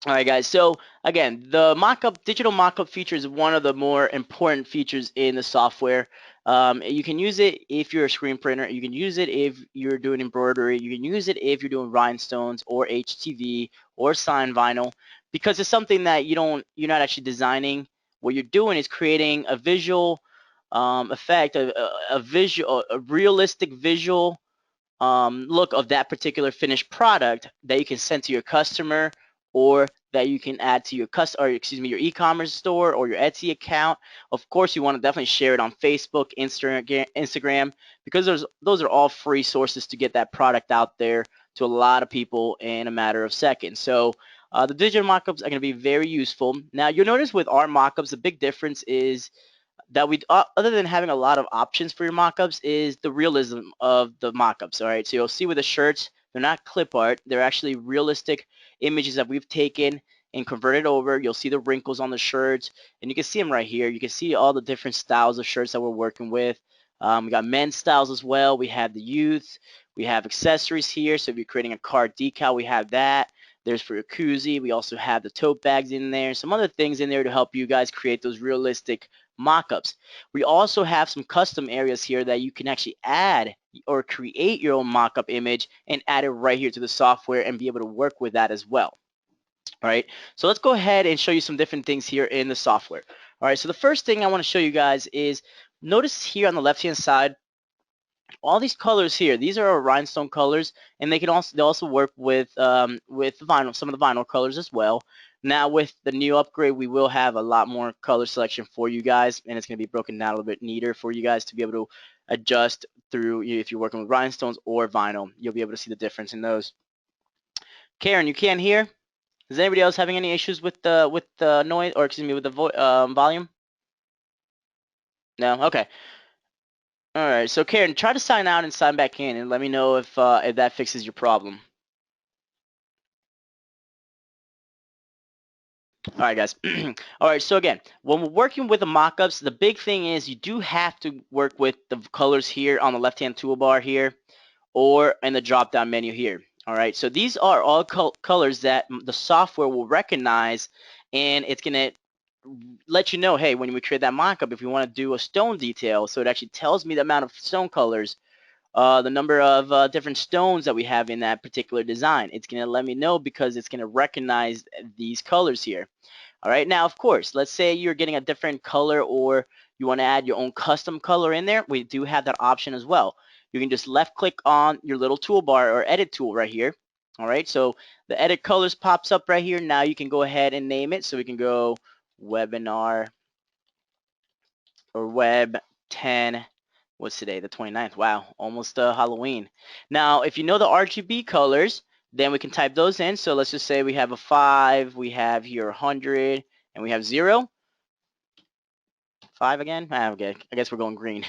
All right, guys. So again, the mockup, digital mockup feature is one of the more important features in the software. You can use it if you're a screen printer. You can use it if you're doing embroidery. You can use it if you're doing rhinestones or HTV or sign vinyl, because it's something that you're not actually designing. What you're doing is creating a visual effect, a realistic visual look of that particular finished product that you can send to your customer, or that you can add to your your e-commerce store or your Etsy account. Of course, you want to definitely share it on Facebook, Instagram, because those are all free sources to get that product out there to a lot of people in a matter of seconds. So the digital mockups are going to be very useful. Now, you'll notice with our mockups, the big difference is that other than having a lot of options for your mockups, is the realism of the mockups. All right, so you'll see with the shirts, they're not clip art, they're actually realistic images that we've taken and converted over. You'll see the wrinkles on the shirts, and you can see them right here. You can see all the different styles of shirts that we're working with. We got men's styles as well. We have the youth. We have accessories here, so if you're creating a car decal, we have that. There's for your koozie. We also have the tote bags in there, some other things in there to help you guys create those realistic mockups. We also have some custom areas here that you can actually add or create your own mockup image and add it right here to the software and be able to work with that as well. All right, so let's go ahead and show you some different things here in the software. All right, so the first thing I want to show you guys is, notice here on the left hand side, all these colors here, these are our rhinestone colors, and they also work with vinyl, some of the vinyl colors as well. Now with the new upgrade, we will have a lot more color selection for you guys, and it's going to be broken down a little bit neater for you guys to be able to adjust through. If you're working with rhinestones or vinyl, you'll be able to see the difference in those. Karen, you can't hear? Is anybody else having any issues with the noise, or excuse me, with the volume? No? Okay. All right, so Karen, try to sign out and sign back in, and let me know if that fixes your problem. All right, guys. All right, so again, when we're working with the mockups, the big thing is you do have to work with the colors here on the left-hand toolbar here, or in the drop-down menu here. All right, so these are all colors that the software will recognize, and it's gonna let you know, hey, when we create that mockup, if we want to do a stone detail, so it actually tells me the amount of stone colors, the number of different stones that we have in that particular design. It's going to let me know because it's going to recognize these colors here. All right, now, of course, let's say you're getting a different color, or you want to add your own custom color in there. We do have that option as well. You can just left click on your little toolbar or edit tool right here. All right, so the edit colors pops up right here. Now you can go ahead and name it. So we can go webinar or web 10. What's today? The 29th. Wow, almost Halloween. Now, if you know the RGB colors, then we can type those in. So let's just say we have a 5, we have here 100, and we have 0. 5 again? Okay, I guess we're going green.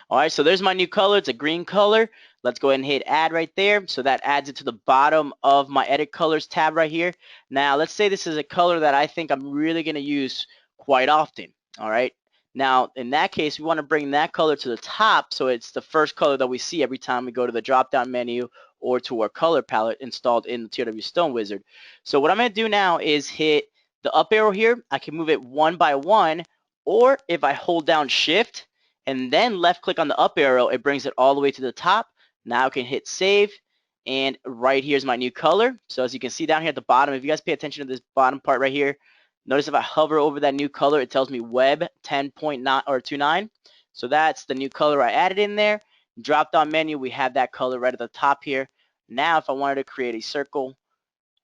All right, so there's my new color. It's a green color. Let's go ahead and hit add right there. So that adds it to the bottom of my edit colors tab right here. Now, let's say this is a color that I think I'm really going to use quite often. All right. Now, in that case, we want to bring that color to the top, so it's the first color that we see every time we go to the drop-down menu or to our color palette installed in the TRW Stone Wizard. So what I'm going to do now is hit the up arrow here. I can move it one by one, or if I hold down shift and then left click on the up arrow, it brings it all the way to the top. Now I can hit save, and right here's my new color. So as you can see down here at the bottom, if you guys pay attention to this bottom part right here, notice if I hover over that new color, it tells me web 10.9 or 29. So that's the new color I added in there. Drop down menu, we have that color right at the top here. Now if I wanted to create a circle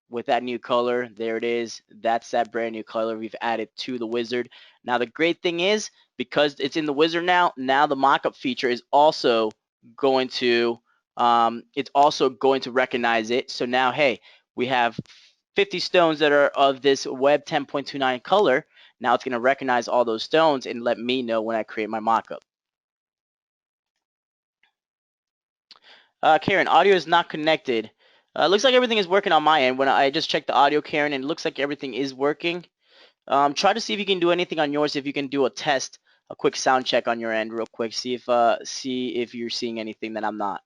with that new color, there it is. That's that brand new color we've added to the wizard. Now the great thing is, because it's in the wizard now the mockup feature is also going to recognize it. So now, hey, we have 50 stones that are of this web 10.29 color. Now it's going to recognize all those stones and let me know when I create my mockup. Karen, audio is not connected. Looks like everything is working on my end. When I just checked the audio, Karen, and it looks like everything is working. Try to see if you can do anything on yours. If you can do a test, a quick sound check on your end real quick. See if you're seeing anything that I'm not.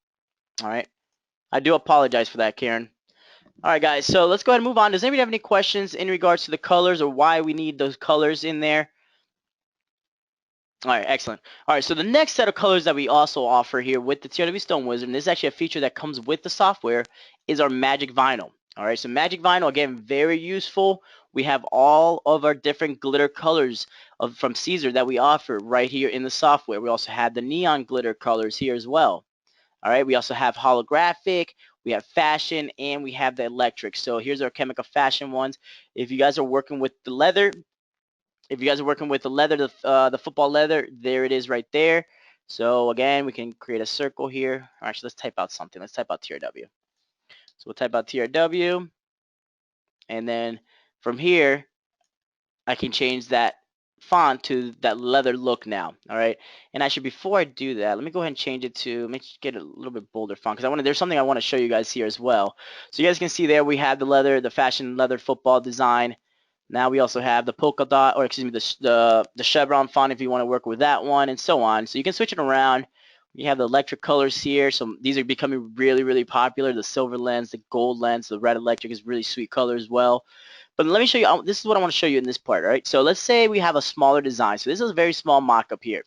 All right. I do apologize for that, Karen. All right, guys, so let's go ahead and move on. Does anybody have any questions in regards to the colors or why we need those colors in there? All right, excellent. All right, so the next set of colors that we also offer here with the TRW Stone Wizard, and this is actually a feature that comes with the software, is our Magic Vinyl. All right, so Magic Vinyl, again, very useful. We have all of our different glitter colors from Siser that we offer right here in the software. We also have the neon glitter colors here as well. All right, we also have holographic, we have fashion, and we have the electric. So here's our chemical fashion ones. If you guys are working with the leather, the football leather, there it is right there. So again, we can create a circle here. Or actually, let's type out something. Let's type out TRW. So we'll type out TRW, and then from here, I can change that font to that leather look now. All right, and actually, before I do that, let me go ahead and change it to get a little bit bolder font because there's something I want to show you guys here as well. So you guys can see there we have the fashion leather football design. Now we also have the polka dot, or excuse me, the chevron font if you want to work with that one, and so on. So you can switch it around. We have the electric colors here. So these are becoming really, really popular. The silver lens, the gold lens, the red electric is really sweet color as well. But let me show you, this is what I want to show you in this part, all right? So let's say we have a smaller design. So this is a very small mock-up here.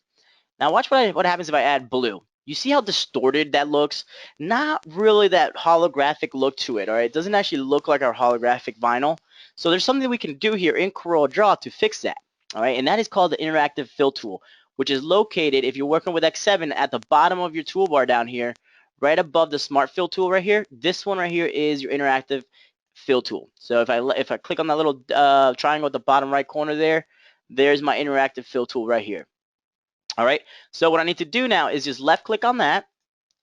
Now watch what happens if I add blue. You see how distorted that looks? Not really that holographic look to it, all right? It doesn't actually look like our holographic vinyl. So there's something we can do here in Corel Draw to fix that, all right? And that is called the interactive fill tool, which is located, if you're working with X7, at the bottom of your toolbar down here, right above the smart fill tool right here. This one right here is your interactive fill tool. So if I click on that little triangle at the bottom right corner there, there's my interactive fill tool right here. All right, so what I need to do now is just left click on that,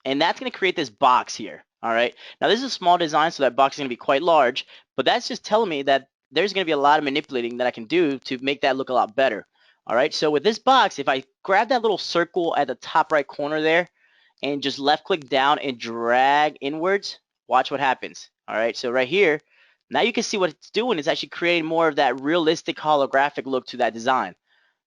and that's going to create this box here. All right, now this is a small design, so that box is going to be quite large, but that's just telling me that there's going to be a lot of manipulating that I can do to make that look a lot better. All right, so with this box, if I grab that little circle at the top right corner there and just left click down and drag inwards, watch what happens. All right, so right here, now you can see what it's doing. It's actually creating more of that realistic holographic look to that design.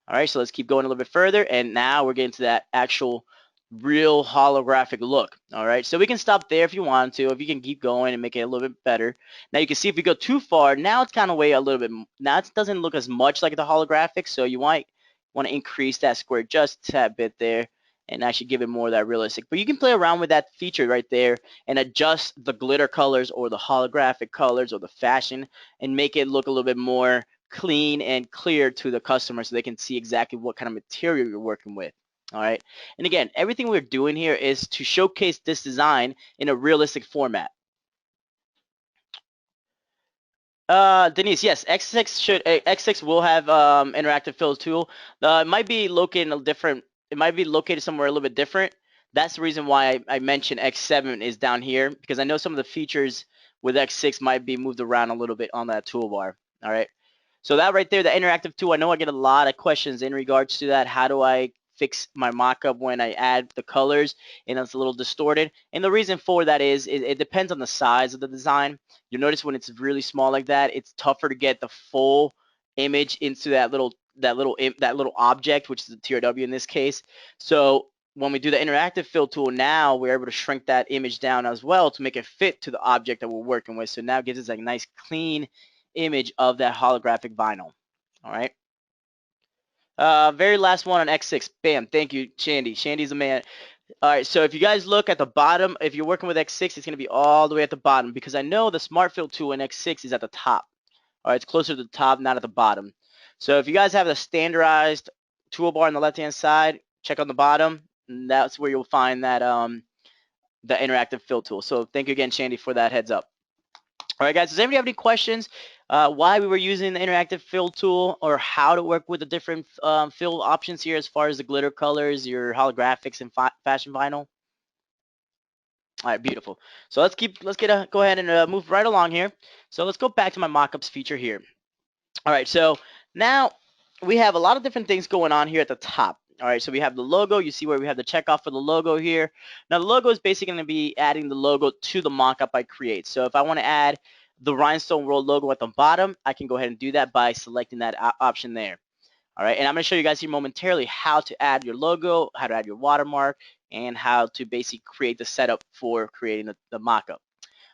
All right, so let's keep going a little bit further, and now we're getting to that actual real holographic look. All right, so we can stop there if you want to, if you can keep going and make it a little bit better. Now you can see if we go too far, now it's kind of way a little bit, now it doesn't look as much like the holographic, so you might want to increase that square just a tad bit there and actually give it more of that realistic. But you can play around with that feature right there and adjust the glitter colors or the holographic colors or the fashion and make it look a little bit more clean and clear to the customer so they can see exactly what kind of material you're working with. All right. And again, everything we're doing here is to showcase this design in a realistic format. Denise, yes, X6 will have interactive fill tool. It might be located in a different. It might be located somewhere a little bit different. That's the reason why I mentioned X7 is down here because I know some of the features with X6 might be moved around a little bit on that toolbar. All right. So that right there, the interactive tool, I know I get a lot of questions in regards to that. How do I fix my mockup when I add the colors and it's a little distorted? And the reason for that is it depends on the size of the design. You'll notice when it's really small like that, it's tougher to get the full image into that little object, which is the TRW in this case. So when we do the interactive fill tool, now we're able to shrink that image down as well to make it fit to the object that we're working with. So now it gives us a nice clean image of that holographic vinyl. All right. Very last one on X6. Bam. Thank you, Shandy. Shandy's the man. All right. So if you guys look at the bottom, if you're working with X6, it's going to be all the way at the bottom because I know the Smart Fill tool in X6 is at the top. All right. It's closer to the top, not at the bottom. So if you guys have the standardized toolbar on the left-hand side, check on the bottom. And that's where you'll find that the interactive fill tool. So thank you again, Shandy, for that heads up. All right, guys, does anybody have any questions why we were using the interactive fill tool or how to work with the different fill options here as far as the glitter colors, your holographics, and fashion vinyl? All right, beautiful. So go ahead and move right along here. So let's go back to my mockups feature here. All right, so now we have a lot of different things going on here at the top. All right, so we have the logo. You see where we have the checkoff for the logo here. Now the logo is basically going to be adding the logo to the mockup I create. So if I want to add the Rhinestone World logo at the bottom, I can go ahead and do that by selecting that option there. All right, and I'm going to show you guys here momentarily how to add your logo, how to add your watermark, and how to basically create the setup for creating the mockup.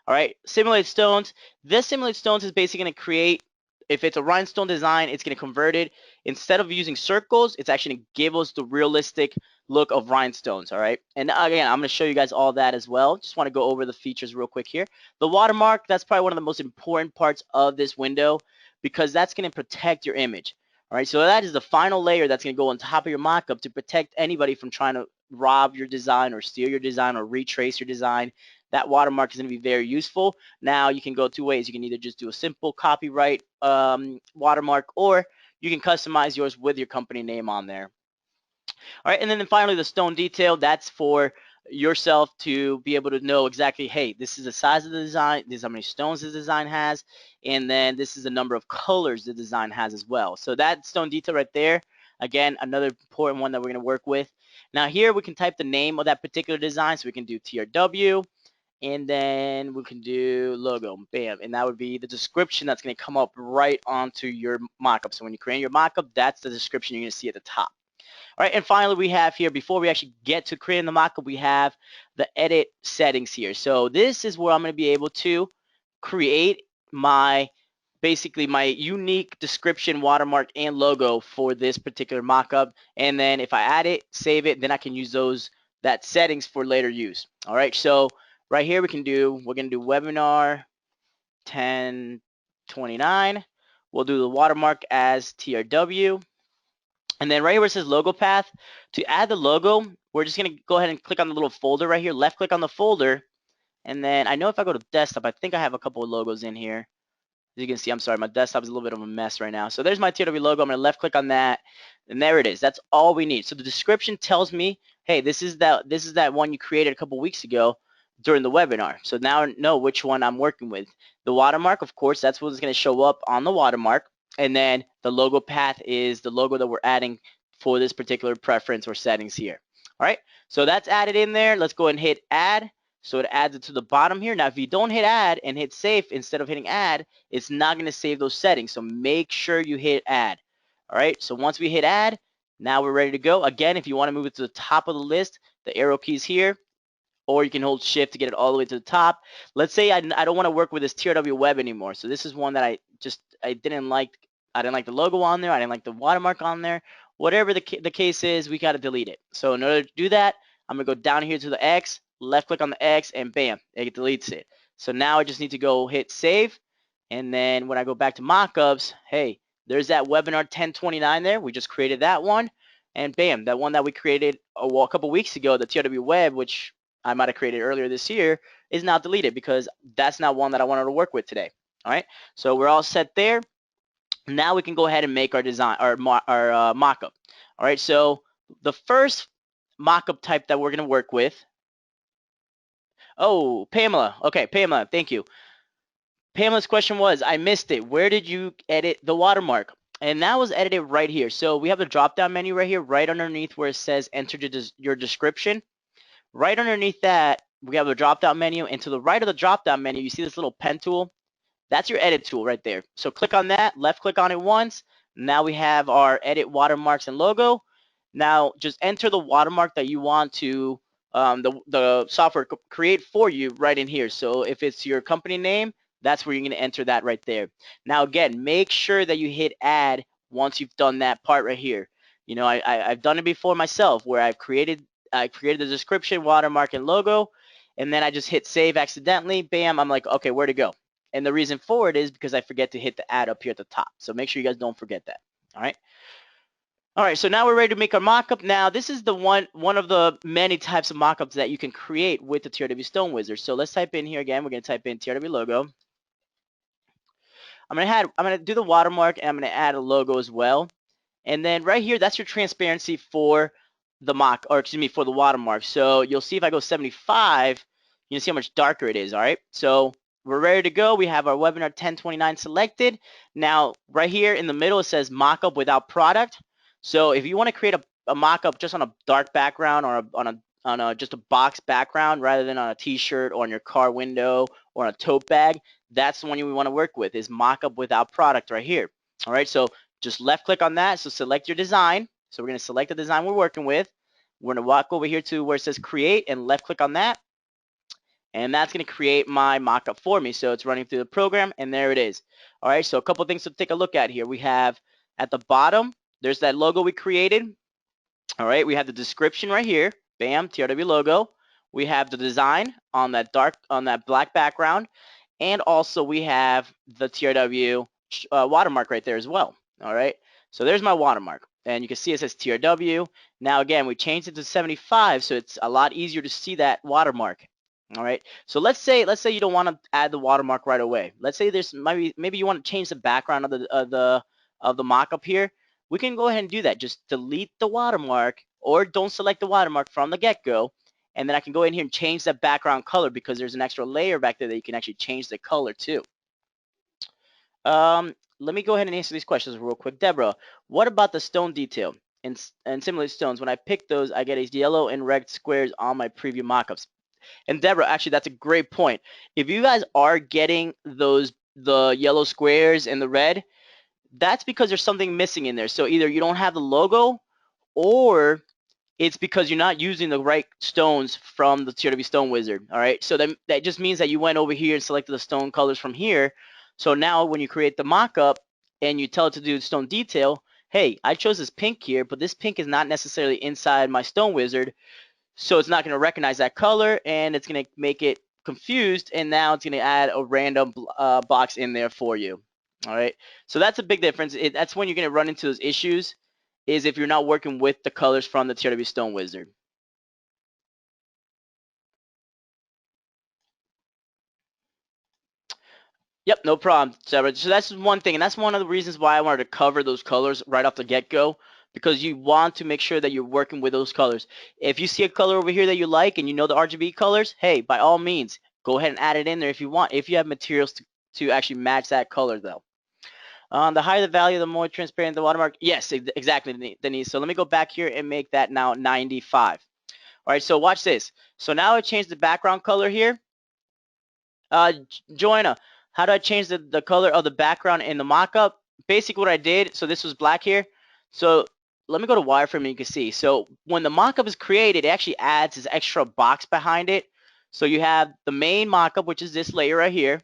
All right, simulate stones. This simulate stones is basically going to create, if it's a rhinestone design, it's going to convert it. Instead of using circles, it's actually going to give us the realistic look of rhinestones. All right, and again, I'm going to show you guys all that as well. Just want to go over the features real quick here. The watermark, that's probably one of the most important parts of this window because that's going to protect your image. All right, so that is the final layer that's going to go on top of your mockup to protect anybody from trying to rob your design or steal your design or retrace your design. That watermark is going to be very useful. Now you can go two ways. You can either just do a simple copyright watermark, or you can customize yours with your company name on there. All right, and then finally the stone detail, that's for yourself to be able to know exactly, hey, this is the size of the design, this is how many stones the design has, and then this is the number of colors the design has as well. So that stone detail right there, again, another important one that we're going to work with. Now here we can type the name of that particular design, so we can do TRW, and then we can do logo, bam, and that would be the description that's going to come up right onto your mockup. So when you create your mockup, that's the description you're going to see at the top. All right, and finally we have here, before we actually get to creating the mockup, we have the edit settings here. So this is where I'm going to be able to create my, basically my unique description, watermark, and logo for this particular mockup. And then if I add it, save it, then I can use that settings for later use. All right, so right here we're going to do webinar 1029. We'll do the watermark as TRW. And then right here where it says logo path, to add the logo, we're just going to go ahead and click on the little folder right here, left click on the folder. And then I know if I go to desktop, I think I have a couple of logos in here. As you can see, I'm sorry, my desktop is a little bit of a mess right now. So there's my TRW logo. I'm going to left click on that. And there it is. That's all we need. So the description tells me, hey, this is that one you created a couple weeks ago during the webinar. So now I know which one I'm working with. The watermark, of course, that's what's going to show up on the watermark. And then the logo path is the logo that we're adding for this particular preference or settings here. All right, so that's added in there. Let's go and hit add. So it adds it to the bottom here. Now, if you don't hit add and hit save instead of hitting add, it's not going to save those settings. So make sure you hit add. All right, so once we hit add, now we're ready to go. Again, if you want to move it to the top of the list, the arrow keys here, or you can hold shift to get it all the way to the top. Let's say I don't want to work with this TRW web anymore. So this is one that I didn't like. I didn't like the logo on there. I didn't like the watermark on there. Whatever the case is, we got to delete it. So in order to do that, I'm going to go down here to the X, left click on the X, and bam, it deletes it. So now I just need to go hit save. And then when I go back to mockups, hey, there's that webinar 1029 there. We just created that one. And bam, that one that we created a couple weeks ago, the TRW web, which I might have created earlier this year, is now deleted because that's not one that I wanted to work with today. All right, so we're all set there. Now we can go ahead and make our design, our mock-up. All right, so the first mock-up type that we're going to work with. Oh, Pamela. Okay, Pamela, thank you. Pamela's question was, I missed it. Where did you edit the watermark? And that was edited right here. So we have the drop-down menu right here, right underneath where it says enter your description. Right underneath that, we have a drop-down menu, and to the right of the drop-down menu, you see this little pen tool. That's your edit tool right there. So click on that, left click on it once. Now we have our edit watermarks and logo. Now just enter the watermark that you want to the software create for you right in here. So if it's your company name, that's where you're going to enter that right there. Now again, make sure that you hit add once you've done that part right here. You know, I've done it before myself where I created the description, watermark, and logo, and then I just hit save accidentally. Bam, I'm like, okay, where to go? And the reason for it is because I forget to hit the add up here at the top. So make sure you guys don't forget that. All right. All right, so now we're ready to make our mockup. Now, this is the one of the many types of mockups that you can create with the TRW Stone Wizard. So let's type in here again. We're going to type in TRW logo. I'm going to do the watermark, and I'm going to add a logo as well. And then right here, that's your transparency for the for the watermark. So you'll see if I go 75, you can see how much darker it is. All right, so we're ready to go. We have our webinar 1029 selected. Now, right here in the middle, it says mockup without product. So if you want to create a mockup just on a dark background or on just a box background rather than on a t-shirt or on your car window or on a tote bag, that's the one you want to work with, is mockup without product right here. All right, so just left click on that. So select your design. So we're going to select the design we're working with. We're going to walk over here to where it says create and left click on that. and that's going to create my mockup for me. So it's running through the program, and there it is. All right, so a couple things to take a look at here. We have at the bottom, there's that logo we created. All right, we have the description right here. Bam, TRW logo. We have the design on that black background, and also we have the TRW watermark right there as well. All right, so there's my watermark, and you can see it says TRW. Now again, we changed it to 75, so it's a lot easier to see that watermark. All right, so let's say you don't want to add the watermark right away. Let's say there's maybe you want to change the background of the mock-up here. We can go ahead and do that. Just delete the watermark, or don't select the watermark from the get-go, and then I can go in here and change the background color, because there's an extra layer back there that you can actually change the color to. Let me go ahead and answer these questions real quick. Deborah, what about the stone detail? And similar stones, when I pick those, I get a yellow and red squares on my preview mockups. And Deborah, actually, that's a great point. If you guys are getting the yellow squares and the red, that's because there's something missing in there. So either you don't have the logo, or it's because you're not using the right stones from the TRW Stone Wizard. All right, so that just means that you went over here and selected the stone colors from here. So now when you create the mockup and you tell it to do stone detail, hey, I chose this pink here, but this pink is not necessarily inside my Stone Wizard, so it's not going to recognize that color, and it's going to make it confused, and now it's going to add a random box in there for you. All right, so that's a big difference. That's when you're going to run into those issues, is if you're not working with the colors from the TRW Stone Wizard. Yep, no problem, Sarah. So that's one thing, and that's one of the reasons why I wanted to cover those colors right off the get-go, because you want to make sure that you're working with those colors. If you see a color over here that you like and you know the RGB colors, hey, by all means, go ahead and add it in there if you want, if you have materials to actually match that color, though. The higher the value, the more transparent the watermark. Yes, exactly, Denise. So let me go back here and make that now 95. All right, so watch this. So now I changed the background color here. Joanna, how do I change the color of the background in the mockup? Basically what I did, so this was black here. So let me go to wireframe and you can see. So when the mockup is created, it actually adds this extra box behind it. So you have the main mockup, which is this layer right here,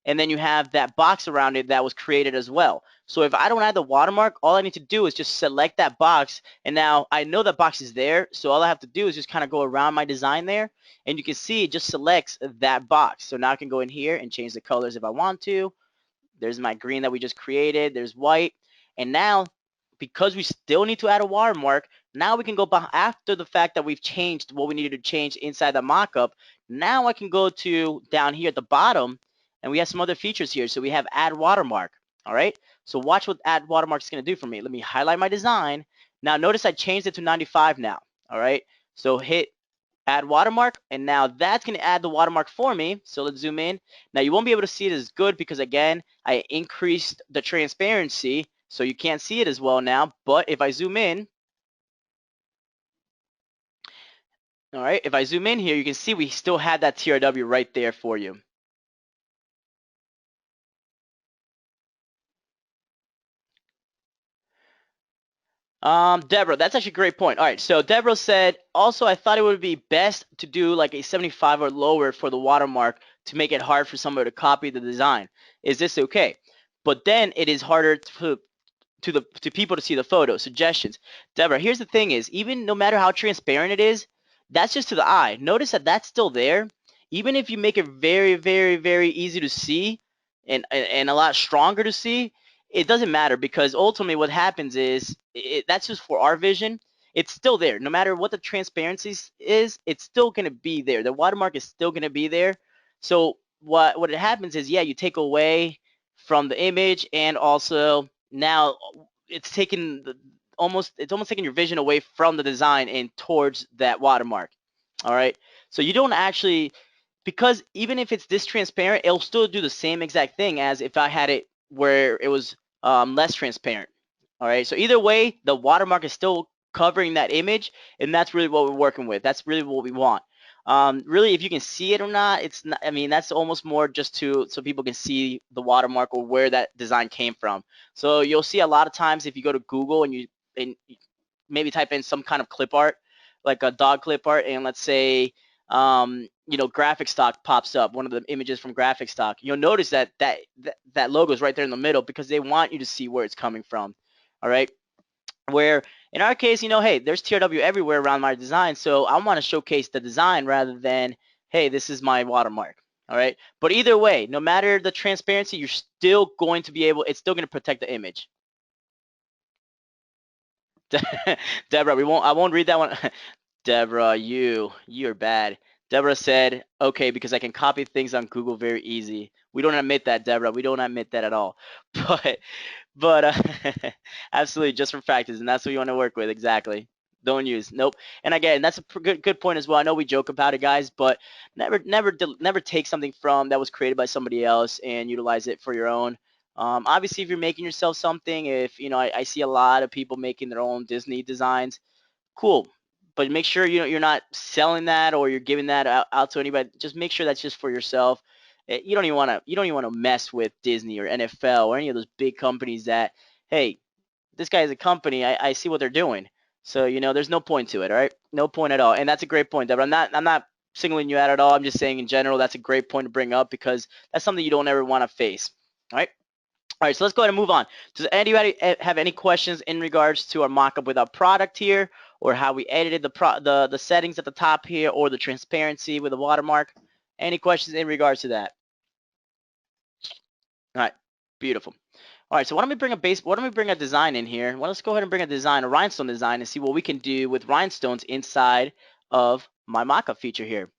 and then you have that box around it that was created as well. So if I don't add the watermark, all I need to do is just select that box, and now I know that box is there, so all I have to do is just kind of go around my design there, and you can see it just selects that box. So now I can go in here and change the colors if I want to. There's my green that we just created. There's white. And now, because we still need to add a watermark, now we can go after the fact that we've changed what we needed to change inside the mockup. Now I can go to down here at the bottom, and we have some other features here. So we have add watermark. All right. So watch what add watermark is going to do for me. Let me highlight my design. Now notice I changed it to 95 now. All right. So hit add watermark, and now that's going to add the watermark for me. So let's zoom in. Now you won't be able to see it as good because again I increased the transparency, so you can't see it as well now. But if I zoom in, all right, if I zoom in here, you can see we still had that TRW right there for you. Deborah, that's actually a great point. All right, so Deborah said, also, I thought it would be best to do like a 75 or lower for the watermark to make it hard for somebody to copy the design. Is this okay? But then it is harder to people to see the photo. Suggestions. Deborah, here's the thing is, even no matter how transparent it is, that's just to the eye. Notice that that's still there. Even if you make it very, very, very easy to see and a lot stronger to see, it doesn't matter, because ultimately what happens is that's just for our vision. It's still there. No matter what the transparency is, it's still going to be there. The watermark is still going to be there. So what it happens is, yeah, you take away from the image, and also now it's taking it's almost taking your vision away from the design and towards that watermark. All right, so you don't actually, because even if it's this transparent, it'll still do the same exact thing as if I had it where it was less transparent. All right, so either way, the watermark is still covering that image, and that's really what we're working with. That's really what we want. Really, if you can see it or not, it's not, I mean, that's almost more just so people can see the watermark or where that design came from. So you'll see a lot of times if you go to Google and you maybe type in some kind of clip art, like a dog clip art, and let's say graphic stock pops up, one of the images from graphic stock, you'll notice that logo is right there in the middle because they want you to see where it's coming from. All right. Where in our case, hey, there's TRW everywhere around my design, so I want to showcase the design rather than, hey, this is my watermark. All right. But either way, no matter the transparency, you're still going to be able, it's still going to protect the image. Deborah, I won't read that one. Deborah, you're bad. Deborah said, okay, because I can copy things on Google very easy. We don't admit that, Deborah. We don't admit that at all. But absolutely, just for practice, and that's what you want to work with. Exactly. Don't use. Nope. And again, that's a good point as well. I know we joke about it, guys, but never take something from that was created by somebody else and utilize it for your own. Obviously, if you're making yourself something, if I see a lot of people making their own Disney designs, cool. But make sure you're not selling that or you're giving that out to anybody. Just make sure that's just for yourself. You don't even want to mess with Disney or NFL or any of those big companies that, hey, this guy is a company. I see what they're doing. So there's no point to it. All right, no point at all. And that's a great point, Deborah. I'm not singling you out at all. I'm just saying in general that's a great point to bring up because that's something you don't ever want to face. All right. All right, so let's go ahead and move on. Does anybody have any questions in regards to our mockup with our product here, or how we edited the settings at the top here, or the transparency with the watermark? Any questions in regards to that? All right, beautiful. All right, so why don't we bring a design in here? Well, let's go ahead and bring a rhinestone design, and see what we can do with rhinestones inside of my mockup feature here.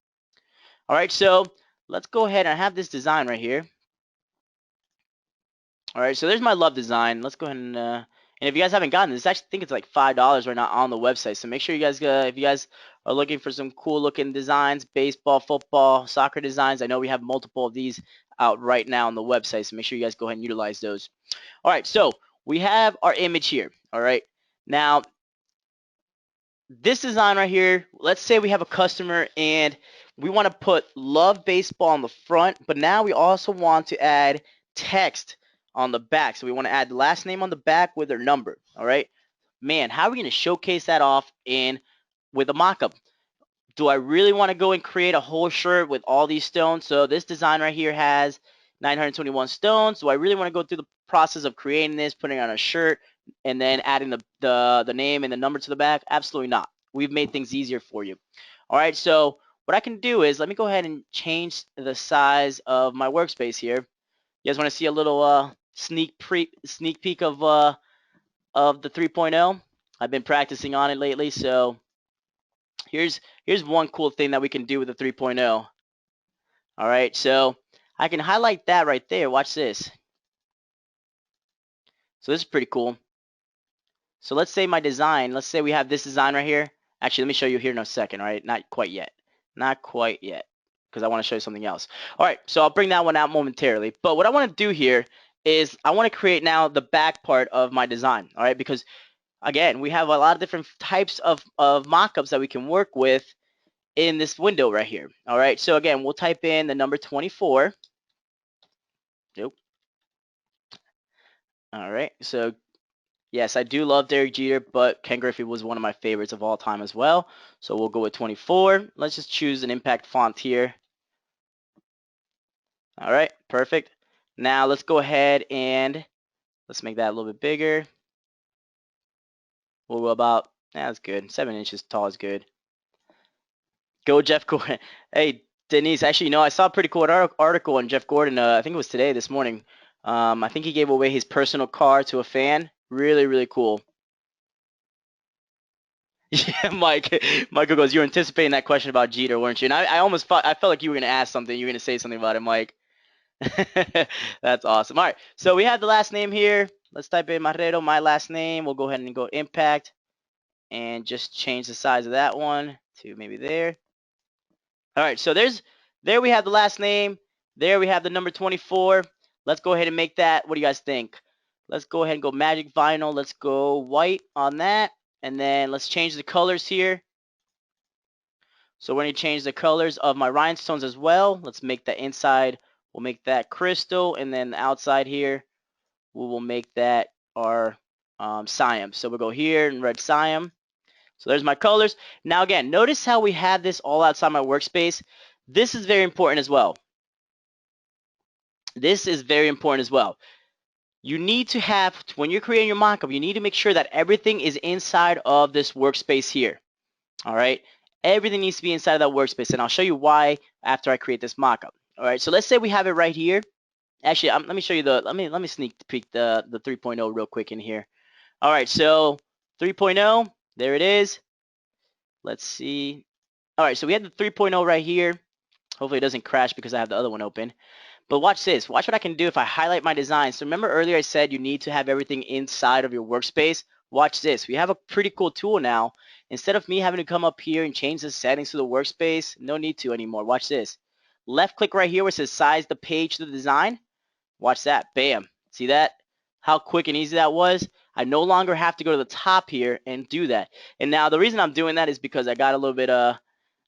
All right, so let's go ahead and have this design right here. All right, so there's my love design. Let's go ahead and if you guys haven't gotten this, I actually think it's like $5 right now on the website. So make sure you guys, if you guys are looking for some cool looking designs, baseball, football, soccer designs, I know we have multiple of these out right now on the website. So make sure you guys go ahead and utilize those. All right, so we have our image here. All right, now this design right here, let's say we have a customer and we want to put love baseball on the front, but now we also want to add text on the back. So we want to add the last name on the back with their number. All right, man, how are we going to showcase that off in with a mockup? Do I really want to go and create a whole shirt with all these stones? So this design right here has 921 stones. Do I really want to go through the process of creating this, putting it on a shirt, and then adding the name and the number to the back? Absolutely not. We've made things easier for you. All right, so what I can do is let me go ahead and change the size of my workspace here. You guys want to see a little sneak peek of the 3.0? I've been practicing on it lately, so here's one cool thing that we can do with the 3.0. All right, so I can highlight that right there. Watch this. So this is pretty cool. So let's say my design, let's say we have this design right here. Actually, let me show you here in a second, all right? Not quite yet. Not quite yet, because I want to show you something else. All right, so I'll bring that one out momentarily. But what I want to do here is I want to create now the back part of my design, all right? Because, again, we have a lot of different types of mockups that we can work with in this window right here. All right, so again, we'll type in the number 24. Nope. All right, so yes, I do love Derek Jeter, but Ken Griffey was one of my favorites of all time as well. So we'll go with 24. Let's just choose an impact font here. All right, perfect. Now let's go ahead and let's make that a little bit bigger. We'll go about, that's good. 7 inches tall is good. Go Jeff Gordon. Hey, Denise, actually, I saw a pretty cool article on Jeff Gordon. I think it was today, this morning. I think he gave away his personal car to a fan. Really, really cool. Yeah, Michael goes, you were anticipating that question about Jeter, weren't you? And I felt like you were going to ask something. You were going to say something about it, Mike. That's awesome. All right, so we have the last name here. Let's type in Marrero, my last name. We'll go ahead and go impact and just change the size of that one to maybe there. All right, so there we have the last name. There we have the number 24. Let's go ahead and make that. What do you guys think? Let's go ahead and go magic vinyl. Let's go white on that. And then let's change the colors here. So we're going to change the colors of my rhinestones as well. Let's make the inside, we'll make that crystal. And then the outside here, we will make that our cyan. So we'll go here in red cyan. So there's my colors. Now again, notice how we have this all outside my workspace. This is very important as well. This is very important as well. You need to have, when you're creating your mockup, you need to make sure that everything is inside of this workspace here. All right, everything needs to be inside of that workspace, and I'll show you why after I create this mockup. All right, so let's say we have it right here. Actually, let me show you the, let me sneak peek the 3.0 real quick in here. All right, so 3.0, there it is. Let's see. All right, so we have the 3.0 right here. Hopefully it doesn't crash because I have the other one open. But watch this. Watch what I can do if I highlight my design. So remember earlier I said you need to have everything inside of your workspace. Watch this. We have a pretty cool tool now. Instead of me having to come up here and change the settings to the workspace, no need to anymore. Watch this. Left click right here where it says size the page to the design. Watch that. Bam. See that? How quick and easy that was? I no longer have to go to the top here and do that. And now the reason I'm doing that is because I got a little bit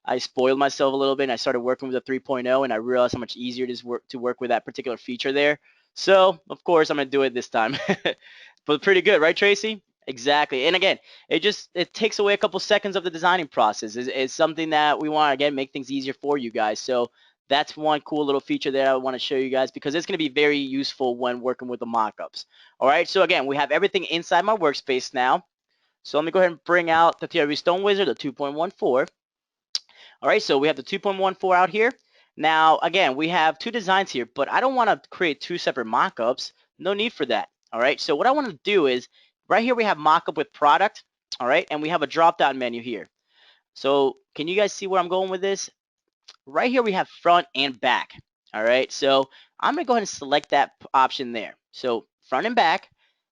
I spoiled myself a little bit and I started working with the 3.0 and I realized how much easier it is to work with that particular feature there. So, of course, I'm going to do it this time. But pretty good, right, Tracy? Exactly. And again, it takes away a couple seconds of the designing process. It's something that we want to, again, make things easier for you guys. So that's one cool little feature that I want to show you guys because it's going to be very useful when working with the mockups. All right, so again, we have everything inside my workspace now. So let me go ahead and bring out the TRW Stone Wizard, the 2.14. All right, so we have the 2.14 out here. Now, again, we have two designs here, but I don't want to create two separate mockups. No need for that. All right, so what I want to do is right here we have mockup with product. All right, and we have a drop-down menu here. So can you guys see where I'm going with this? Right here we have front and back. All right, so I'm going to go ahead and select that option there. So front and back.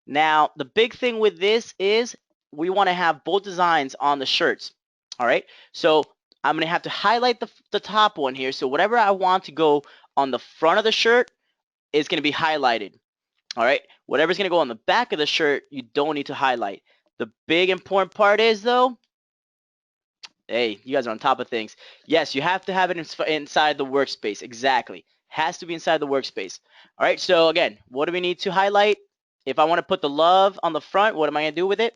Now, the big thing with this is we want to have both designs on the shirts. All right, so I'm going to have to highlight the top one here. So whatever I want to go on the front of the shirt is going to be highlighted. All right, whatever's going to go on the back of the shirt, you don't need to highlight. The big important part is, though, hey, you guys are on top of things. Yes, you have to have it inside the workspace. Exactly. Has to be inside the workspace. All right, so again, what do we need to highlight? If I want to put the love on the front, what am I going to do with it?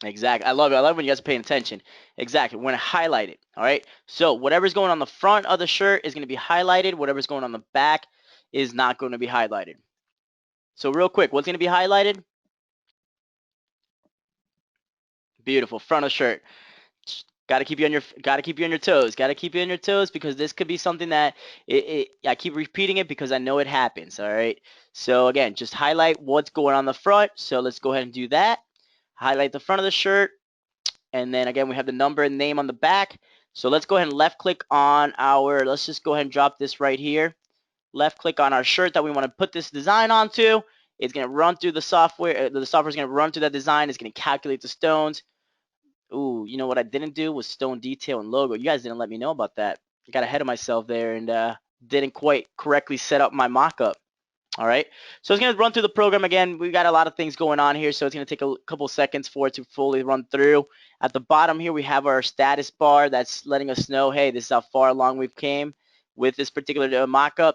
Exactly. I love it. I love when you guys are paying attention. Exactly. We're going to highlight it. All right. So whatever's going on the front of the shirt is going to be highlighted. Whatever's going on the back is not going to be highlighted. So real quick, what's going to be highlighted? Beautiful. Front of shirt. Got to keep you on your toes. Got to keep you on your toes because this could be something that I keep repeating it because I know it happens. All right. So again, just highlight what's going on the front. So let's go ahead and do that. Highlight the front of the shirt. And then again, we have the number and name on the back. So let's go ahead and left click on our, let's just go ahead and drop this right here. Left click on our shirt that we want to put this design onto. It's going to run through the software. The software is going to run through that design. It's going to calculate the stones. Ooh, you know what I didn't do was stone detail and logo. You guys didn't let me know about that. I got ahead of myself there and didn't quite correctly set up my mockup. All right, so it's going to run through the program again. We got a lot of things going on here, so it's going to take a couple seconds for it to fully run through. At the bottom here, we have our status bar that's letting us know, hey, this is how far along we've came with this particular mockup.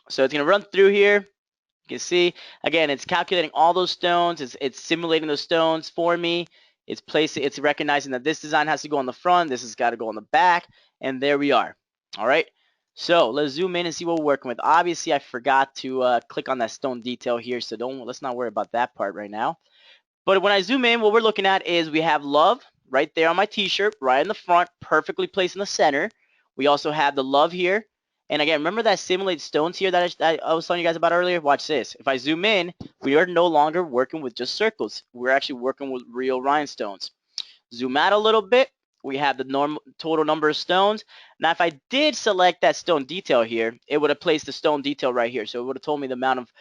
So it's going to run through here. You can see, again, it's calculating all those stones. It's simulating those stones for me. It's recognizing that this design has to go on the front. This has got to go on the back. And there we are. All right. So let's zoom in and see what we're working with. Obviously, I forgot to click on that stone detail here. So let's not worry about that part right now. But when I zoom in, what we're looking at is we have love right there on my t-shirt, right in the front, perfectly placed in the center. We also have the love here. And again, remember that simulated stones here that I was telling you guys about earlier? Watch this. If I zoom in, we are no longer working with just circles. We're actually working with real rhinestones. Zoom out a little bit. We have the total number of stones. Now, if I did select that stone detail here, it would have placed the stone detail right here. So it would have told me the amount of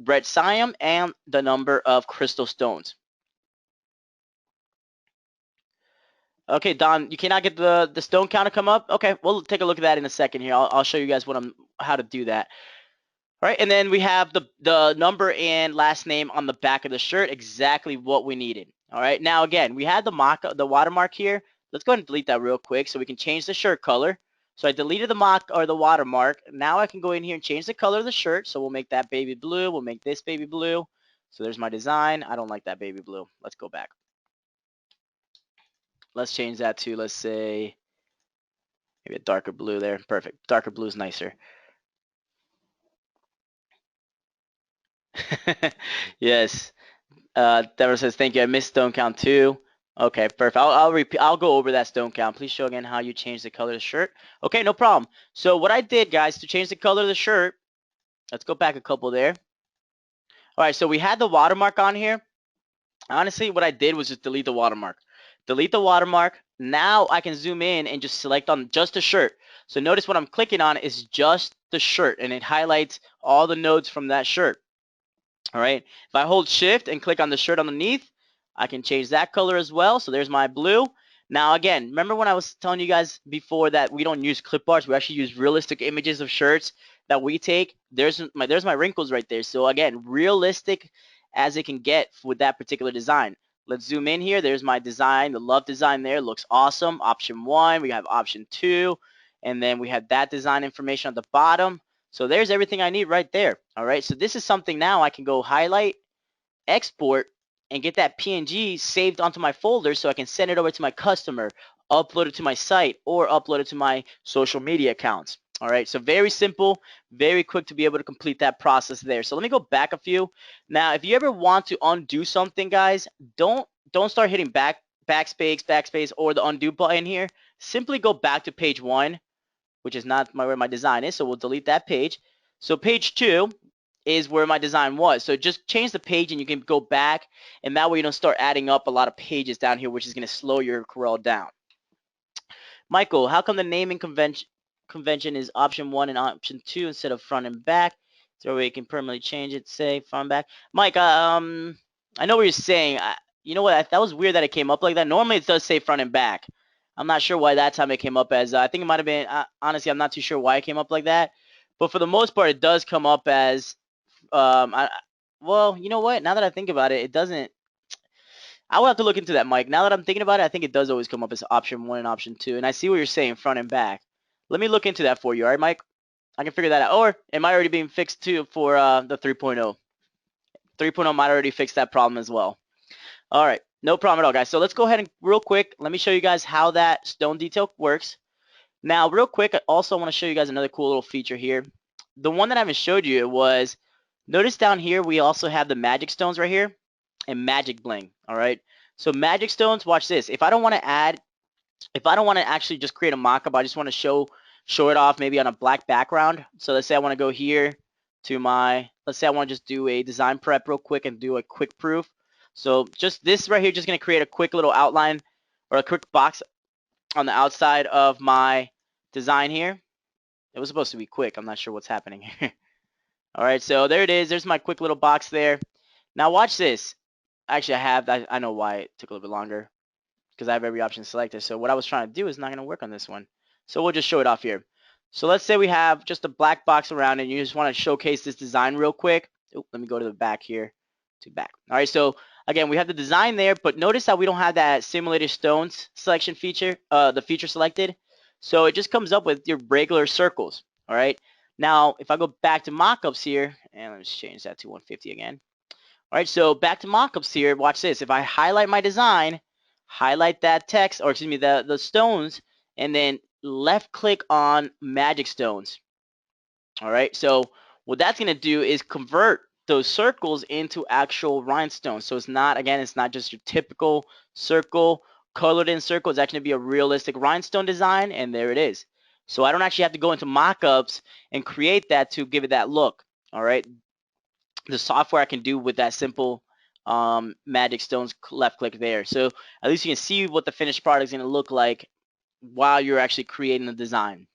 red cyan and the number of crystal stones. Okay, Don, you cannot get the stone count to come up? Okay, we'll take a look at that in a second here. I'll show you guys how to do that. All right, and then we have the number and last name on the back of the shirt, exactly what we needed. All right, now again, we had the watermark here. Let's go ahead and delete that real quick so we can change the shirt color. So I deleted the watermark. Now I can go in here and change the color of the shirt. So we'll make that baby blue. We'll make this baby blue. So there's my design. I don't like that baby blue. Let's go back. Let's change that to, let's say, maybe a darker blue there. Perfect. Darker blue is nicer. Yes. Deborah says, thank you. I missed stone count too. Okay, perfect. I'll repeat. I'll go over that stone count. Please show again how you change the color of the shirt. Okay, no problem. So what I did, guys, to change the color of the shirt, let's go back a couple there. All right, so we had the watermark on here. Honestly, what I did was just delete the watermark. Delete the watermark. Now I can zoom in and just select on just the shirt. So notice what I'm clicking on is just the shirt, and it highlights all the nodes from that shirt. All right. If I hold shift and click on the shirt underneath, I can change that color as well. So there's my blue. Now again, remember when I was telling you guys before that we don't use clip arts, we actually use realistic images of shirts that we take. There's my wrinkles right there. So again, realistic as it can get with that particular design. Let's zoom in here. There's my design. The love design there looks awesome. Option 1, we have option 2, and then we have that design information at the bottom. So there's everything I need right there. All right, so this is something now I can go highlight, export, and get that PNG saved onto my folder so I can send it over to my customer, upload it to my site, or upload it to my social media accounts. All right, so very simple, very quick to be able to complete that process there. So let me go back a few. Now, if you ever want to undo something, guys, don't start hitting backspace, or the undo button here. Simply go back to page 1, which is not where my design is, so we'll delete that page. So page 2 is where my design was. So just change the page and you can go back, and that way you don't start adding up a lot of pages down here, which is going to slow your Corel down. Michael, how come the naming convention is option 1 and option 2 instead of front and back? So we can permanently change it, say front and back. Mike, I know what you're saying. You know what? That was weird that it came up like that. Normally it does say front and back. I'm not sure why that time it came up as, I think it might have been, honestly, I'm not too sure why it came up like that. But for the most part, it does come up as, well, you know what? Now that I think about it, it doesn't. I will have to look into that, Mike. Now that I'm thinking about it, I think it does always come up as option 1 and option 2. And I see what you're saying, front and back. Let me look into that for you, all right, Mike? I can figure that out. Or it might already be fixed too for the 3.0. 3.0 might already fix that problem as well. All right, no problem at all, guys. So let's go ahead and real quick, let me show you guys how that stone detail works. Now, real quick, I also want to show you guys another cool little feature here. The one that I haven't showed you was, notice down here we also have the magic stones right here and magic bling. All right, so magic stones, watch this. If I don't want to actually just create a mock-up, I just want to show it off maybe on a black background. So let's say I want to go here to my, let's say I want to just do a design prep real quick and do a quick proof. So just this right here, just going to create a quick little outline or a quick box on the outside of my design here. It was supposed to be quick. I'm not sure what's happening here. All right, so there it is. There's my quick little box there. Now watch this. Actually, I know why it took a little bit longer, because I have every option selected. So what I was trying to do is not going to work on this one. So we'll just show it off here. So let's say we have just a black box around and you just want to showcase this design real quick. Ooh, let me go to the back here, to back. All right, so again, we have the design there, but notice how we don't have that simulated stones selection feature, the feature selected. So it just comes up with your regular circles. All right. Now, if I go back to mockups here, and let's change that to 150 again. All right, so back to mockups here. Watch this. If I highlight my design, highlight that text, or excuse me, the stones, and then left click on magic stones. All right, so what that's going to do is convert those circles into actual rhinestones. So it's not, again, it's not just your typical circle, colored in circle. It's actually going to be a realistic rhinestone design, and there it is. So I don't actually have to go into mockups and create that to give it that look. All right, the software I can do with that simple magic stones left click there. So at least you can see what the finished product is going to look like while you're actually creating the design.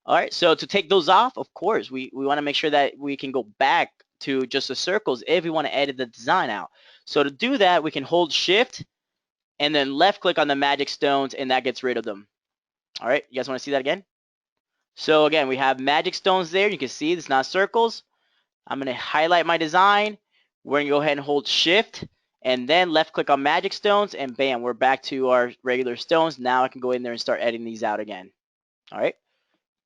All right, so to take those off, of course, we want to make sure that we can go back to just the circles if we want to edit the design out. So to do that, we can hold shift and then left click on the magic stones, and that gets rid of them. All right, you guys want to see that again? So again, we have magic stones there. You can see it's not circles. I'm going to highlight my design. We're going to go ahead and hold shift and then left click on magic stones, and bam, we're back to our regular stones. Now I can go in there and start editing these out again. All right.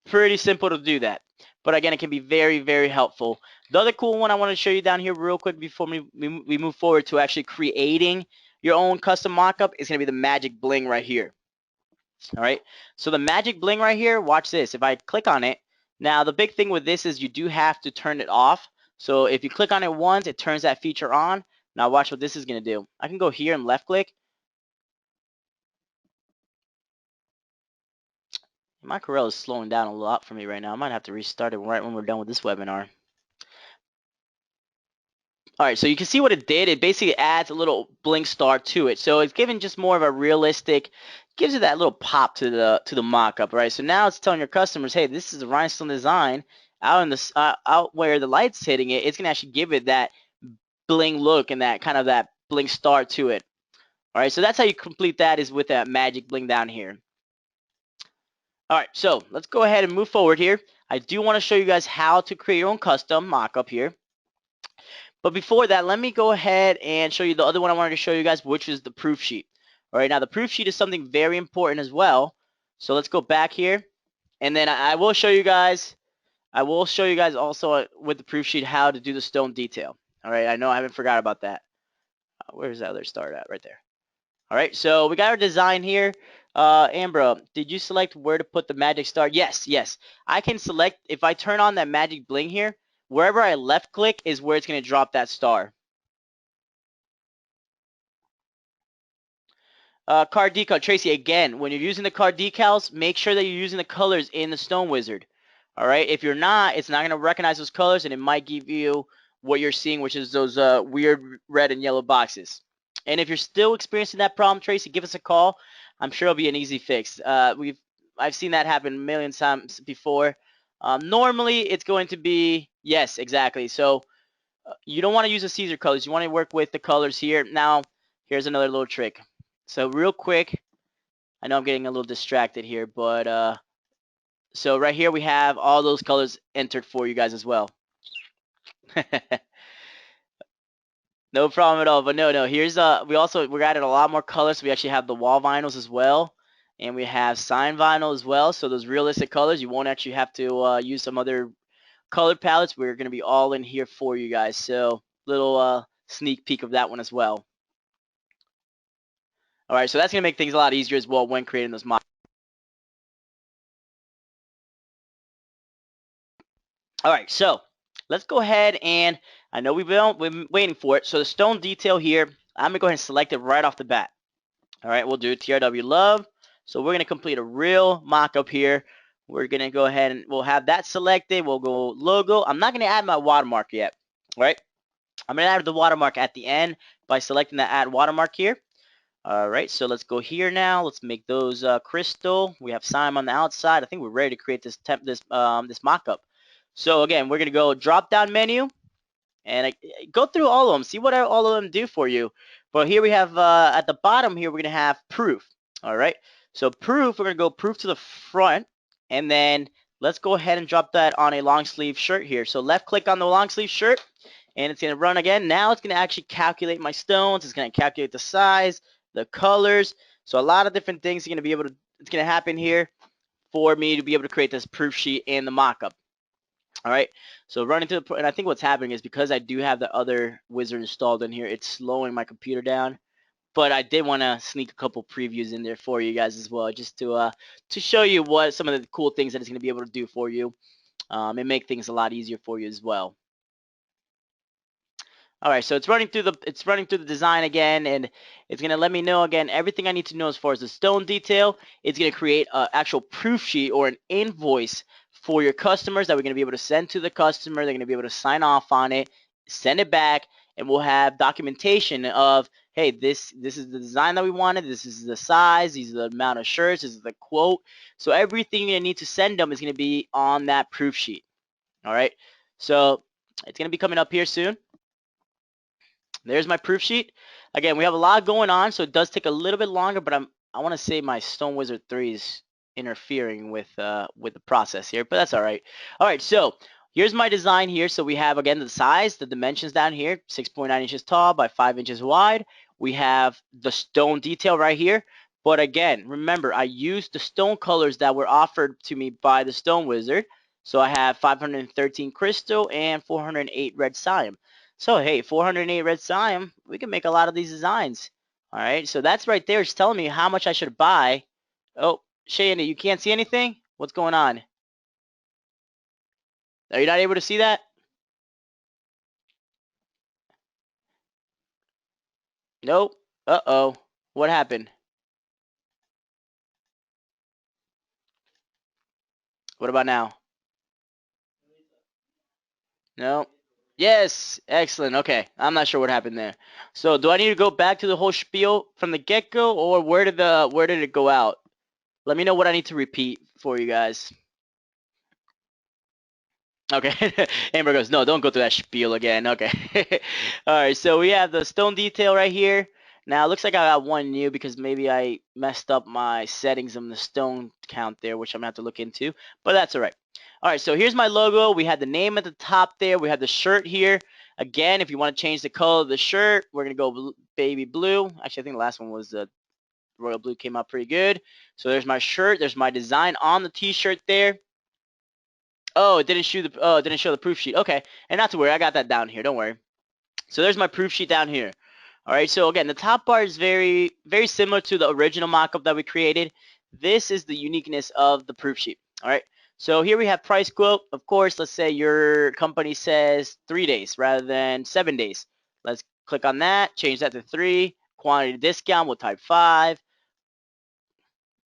Pretty simple to do that. But again, it can be very, very helpful. The other cool one I want to show you down here real quick before we move forward to actually creating your own custom mockup is going to be the magic bling right here. All right. So the magic bling right here, watch this. If I click on it, now the big thing with this is you do have to turn it off. So if you click on it once, it turns that feature on. Now watch what this is going to do. I can go here and left click. My Corel is slowing down a lot for me right now. I might have to restart it right when we're done with this webinar. All right, so you can see what it did. It basically adds a little blink star to it. So it's giving just more of a realistic, gives it that little pop to the mock-up, right? So now it's telling your customers, hey, this is a rhinestone design out in the out where the light's hitting it. It's gonna actually give it that bling look and that kind of that blink star to it. All right, so that's how you complete that, is with that magic bling down here. All right, so let's go ahead and move forward here. I do want to show you guys how to create your own custom mock-up here. But before that, let me go ahead and show you the other one I wanted to show you guys, which is the proof sheet. All right, now the proof sheet is something very important as well. So let's go back here, and then I will show you guys. I will show you guys also with the proof sheet how to do the stone detail. All right, I know I haven't forgot about that. Where's the other start at? Right there. All right, so we got our design here. Ambra, did you select where to put the magic star? Yes, yes. I can select, if I turn on that magic bling here, wherever I left click is where it's going to drop that star. Card decal, Tracy, again, when you're using the card decals, make sure that you're using the colors in the Stone Wizard. All right, if you're not, it's not going to recognize those colors, and it might give you what you're seeing, which is those weird red and yellow boxes. And if you're still experiencing that problem, Tracy, give us a call. I'm sure it'll be an easy fix. I've seen that happen a million times before. Normally, it's going to be, yes, exactly. So you don't want to use the Siser colors. You want to work with the colors here. Now, here's another little trick. So real quick, I know I'm getting a little distracted here, but so right here we have all those colors entered for you guys as well. No problem at all. But no, here's we're added a lot more colors. So we actually have the wall vinyls as well, and we have sign vinyl as well. So those realistic colors, you won't actually have to use some other color palettes. We're gonna be all in here for you guys. So little sneak peek of that one as well. All right, so that's gonna make things a lot easier as well when creating those models. All right, so let's go ahead, and I know we've been waiting for it. So the stone detail here, I'm gonna go ahead and select it right off the bat. All right, we'll do TRW love. So we're gonna complete a real mock-up here. We're gonna go ahead and we'll have that selected. We'll go logo. I'm not gonna add my watermark yet. All right, I'm gonna add the watermark at the end by selecting the add watermark here. All right, so let's go here now. Let's make those crystal. We have Simon on the outside. I think we're ready to create this this mock-up. So again, we're gonna go drop down menu and go through all of them. See what all of them do for you. But here we have at the bottom here we're gonna have proof. All right, so proof, we're gonna go proof to the front, and then let's go ahead and drop that on a long sleeve shirt here. So left click on the long sleeve shirt, and it's gonna run again. Now it's gonna actually calculate my stones. It's gonna calculate the size, the colors. So a lot of different things are gonna be able to. It's gonna happen here for me to be able to create this proof sheet and the mockup. All right, so running through the, and I think what's happening is because I do have the other wizard installed in here, it's slowing my computer down. But I did want to sneak a couple previews in there for you guys as well, just to show you what some of the cool things that it's going to be able to do for you, and make things a lot easier for you as well. All right, so it's running through the design again, and it's gonna let me know again everything I need to know as far as the stone detail. It's gonna create an actual proof sheet or an invoice for your customers that we're gonna be able to send to the customer. They're gonna be able to sign off on it, send it back, and we'll have documentation of, hey, this is the design that we wanted. This is the size. These are the amount of shirts. This is the quote. So everything you need to send them is gonna be on that proof sheet. All right, so it's gonna be coming up here soon. There's my proof sheet. Again, we have a lot going on, so it does take a little bit longer, but I want to say my Stone Wizard 3 is interfering with the process here, but that's all right. All right, so here's my design here. So we have, again, the size, the dimensions down here, 6.9 inches tall by 5 inches wide. We have the stone detail right here. But again, remember, I used the stone colors that were offered to me by the Stone Wizard. So I have 513 crystal and 408 red cyan. So hey, 408 red cyan, we can make a lot of these designs. All right, so that's right there. It's telling me how much I should buy. Oh, Shandy, you can't see anything? What's going on? Are you not able to see that? Nope. Uh-oh. What happened? What about now? No. Yes. Excellent. Okay. I'm not sure what happened there. So do I need to go back to the whole spiel from the get-go, or where did it go out? Let me know what I need to repeat for you guys. Okay. Amber goes, no, don't go through that spiel again. Okay. All right. So we have the stone detail right here. Now it looks like I got one new because maybe I messed up my settings on the stone count there, which I'm gonna have to look into. But that's all right. All right. So here's my logo. We have the name at the top there. We have the shirt here. Again, if you want to change the color of the shirt, we're gonna go baby blue. Actually, I think the last one was royal blue. Came out pretty good. So there's my shirt. There's my design on the T-shirt there. Oh, it didn't show the proof sheet. Okay, and not to worry, I got that down here. Don't worry. So there's my proof sheet down here. All right. So again, the top bar is very similar to the original mockup that we created. This is the uniqueness of the proof sheet. All right. So here we have price quote. Of course, let's say your company says 3 days rather than 7 days. Let's click on that. Change that to 3. Quantity discount. We'll type 5.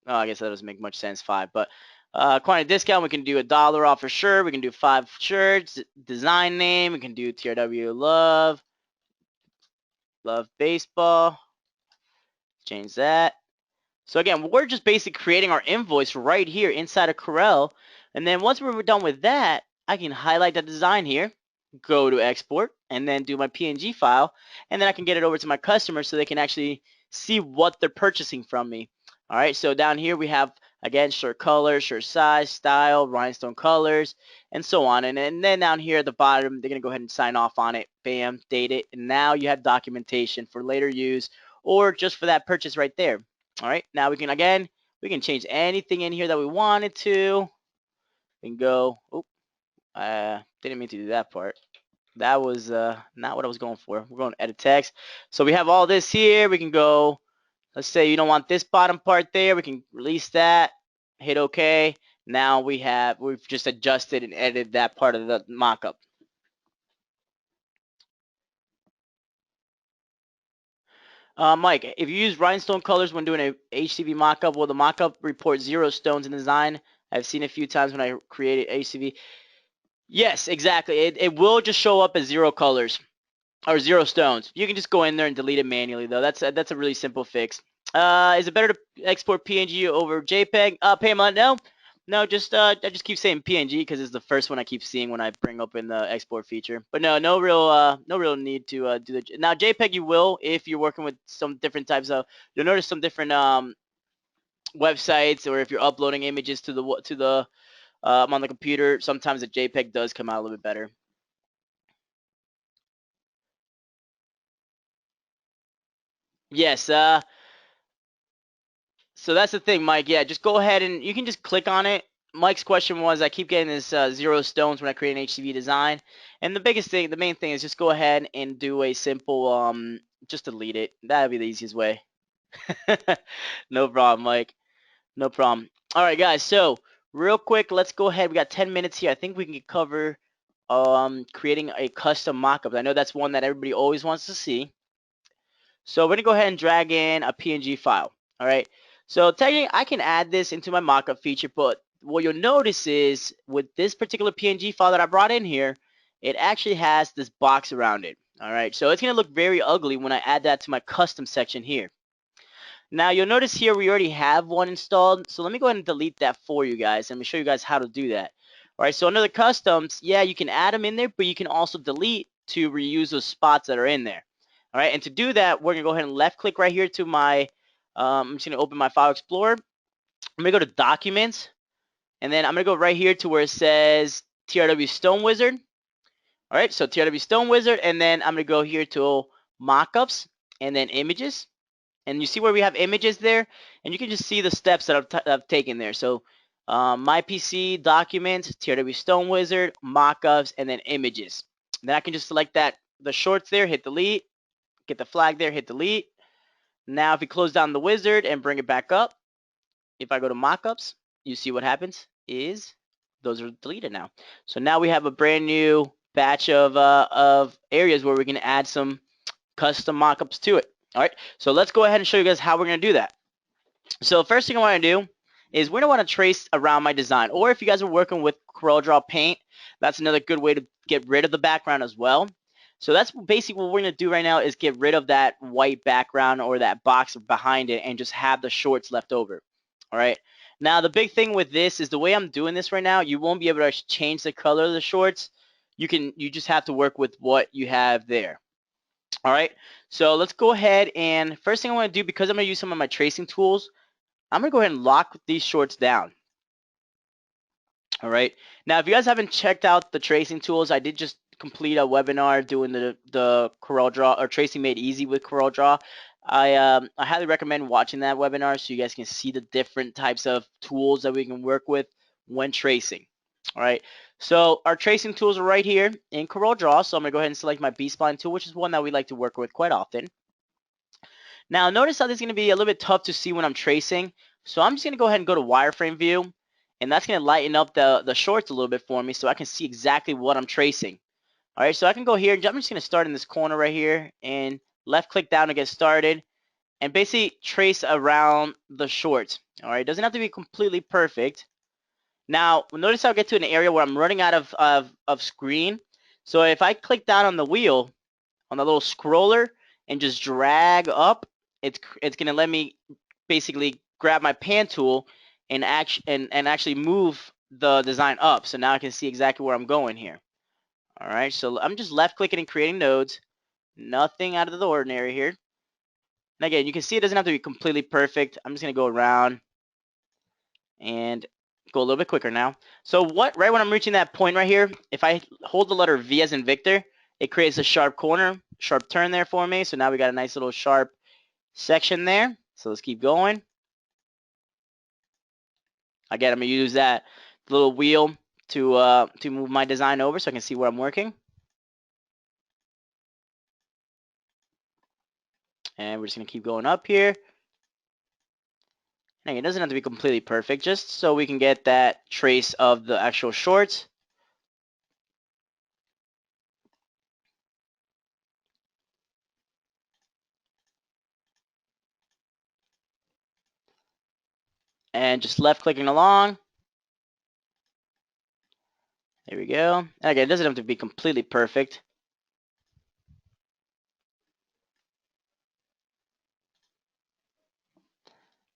Oh, I guess that doesn't make much sense, 5. But quantity discount, we can do $1 off for sure. We can do 5 shirts. Design name, we can do TRW love baseball. Change that. So again, we're just basically creating our invoice right here inside of Corel. And then once we're done with that, I can highlight the design here, go to export, and then do my PNG file. And then I can get it over to my customer so they can actually see what they're purchasing from me. All right, so down here we have, again, shirt color, shirt size, style, rhinestone colors, and so on. And then down here at the bottom, they're going to go ahead and sign off on it. Bam, date it. And now you have documentation for later use or just for that purchase right there. All right, now we can change anything in here that we wanted to. We can go, didn't mean to do that part. That was not what I was going for. We're going to edit text. So we have all this here. We can go, let's say you don't want this bottom part there. We can release that, hit OK. Now we've just adjusted and edited that part of the mockup. Mike, if you use rhinestone colors when doing a HCV mockup, will the mockup report 0 stones in design? I've seen a few times when I created HCV. Yes, exactly. It will just show up as 0 colors or 0 stones. You can just go in there and delete it manually, though. That's a really simple fix. Is it better to export PNG over JPEG? Pamela, no. No, I just keep saying PNG because it's the first one I keep seeing when I bring open the export feature. But no real need to do the. Now JPEG you will if you're working with some different types of. You'll notice some different websites, or if you're uploading images to the on the computer. Sometimes the JPEG does come out a little bit better. Yes. So that's the thing, Mike. Yeah, just go ahead and you can just click on it. Mike's question was, I keep getting this 0 stones when I create an HCV design, and the main thing is just go ahead and do a simple just delete it. That'd be the easiest way. No problem, Mike. No problem. All right, guys. So real quick, let's go ahead. We got 10 minutes here. I think we can cover creating a custom mockup. I know that's one that everybody always wants to see. So we're gonna go ahead and drag in a PNG file. All right. So technically, I can add this into my mockup feature, but what you'll notice is with this particular PNG file that I brought in here, it actually has this box around it. All right. So it's gonna look very ugly when I add that to my custom section here. Now you'll notice here we already have one installed. So let me go ahead and delete that for you guys. Let me show you guys how to do that. All right. So under the customs, yeah, you can add them in there, but you can also delete to reuse those spots that are in there. All right, and to do that, we're gonna go ahead and left click right here to my, I'm just gonna open my file explorer. I'm gonna go to documents, and then I'm gonna go right here to where it says TRW Stone Wizard. All right, so TRW Stone Wizard, and then I'm gonna go here to mockups, and then images, And you see where we have images there, and you can just see the steps that I've taken there. So my PC, documents, TRW Stone Wizard, mockups, and then images. Then I can just select the shorts there, hit delete, get the flag there, hit delete. Now if we close down the wizard and bring it back up, if I go to mockups, you see what happens is those are deleted now. So now we have a brand new batch of areas where we can add some custom mockups to it. All right, so let's go ahead and show you guys how we're going to do that. So first thing I want to do is we're going to want to trace around my design, or if you guys are working with CorelDRAW Paint, that's another good way to get rid of the background as well. So that's basically what we're going to do right now is get rid of that white background or that box behind it and just have the shorts left over. All right. Now the big thing with this is the way I'm doing this right now, you won't be able to change the color of the shorts. You just have to work with what you have there. All right. So let's go ahead and first thing I want to do, because I'm going to use some of my tracing tools, I'm going to go ahead and lock these shorts down. All right. Now, if you guys haven't checked out the tracing tools, I did just complete a webinar doing the CorelDRAW or tracing made easy with CorelDRAW. I highly recommend watching that webinar so you guys can see the different types of tools that we can work with when tracing. All right. So our tracing tools are right here in CorelDRAW. So I'm going to go ahead and select my B-spline tool, which is one that we like to work with quite often. Now, notice how this is going to be a little bit tough to see when I'm tracing. So I'm just going to go ahead and go to wireframe view, and that's going to lighten up the shorts a little bit for me so I can see exactly what I'm tracing. All right, so I can go here. I'm just going to start in this corner right here and left click down to get started and basically trace around the shorts. All right, it doesn't have to be completely perfect. Now, notice I'll get to an area where I'm running out of screen. So if I click down on the wheel, on the little scroller, and just drag up, it's gonna let me basically grab my pan tool and actually move the design up. So now I can see exactly where I'm going here. All right, so I'm just left clicking and creating nodes. Nothing out of the ordinary here. And again, you can see it doesn't have to be completely perfect. I'm just gonna go around and go a little bit quicker now. So right when I'm reaching that point right here, if I hold the letter V as in Victor, it creates a sharp corner, sharp turn there for me. So now we got a nice little sharp section there. So let's keep going. Again, I'm gonna use that little wheel to move my design over so I can see where I'm working. And we're just gonna keep going up here. And it doesn't have to be completely perfect, just so we can get that trace of the actual shorts. And just left clicking along. There we go. And again, it doesn't have to be completely perfect.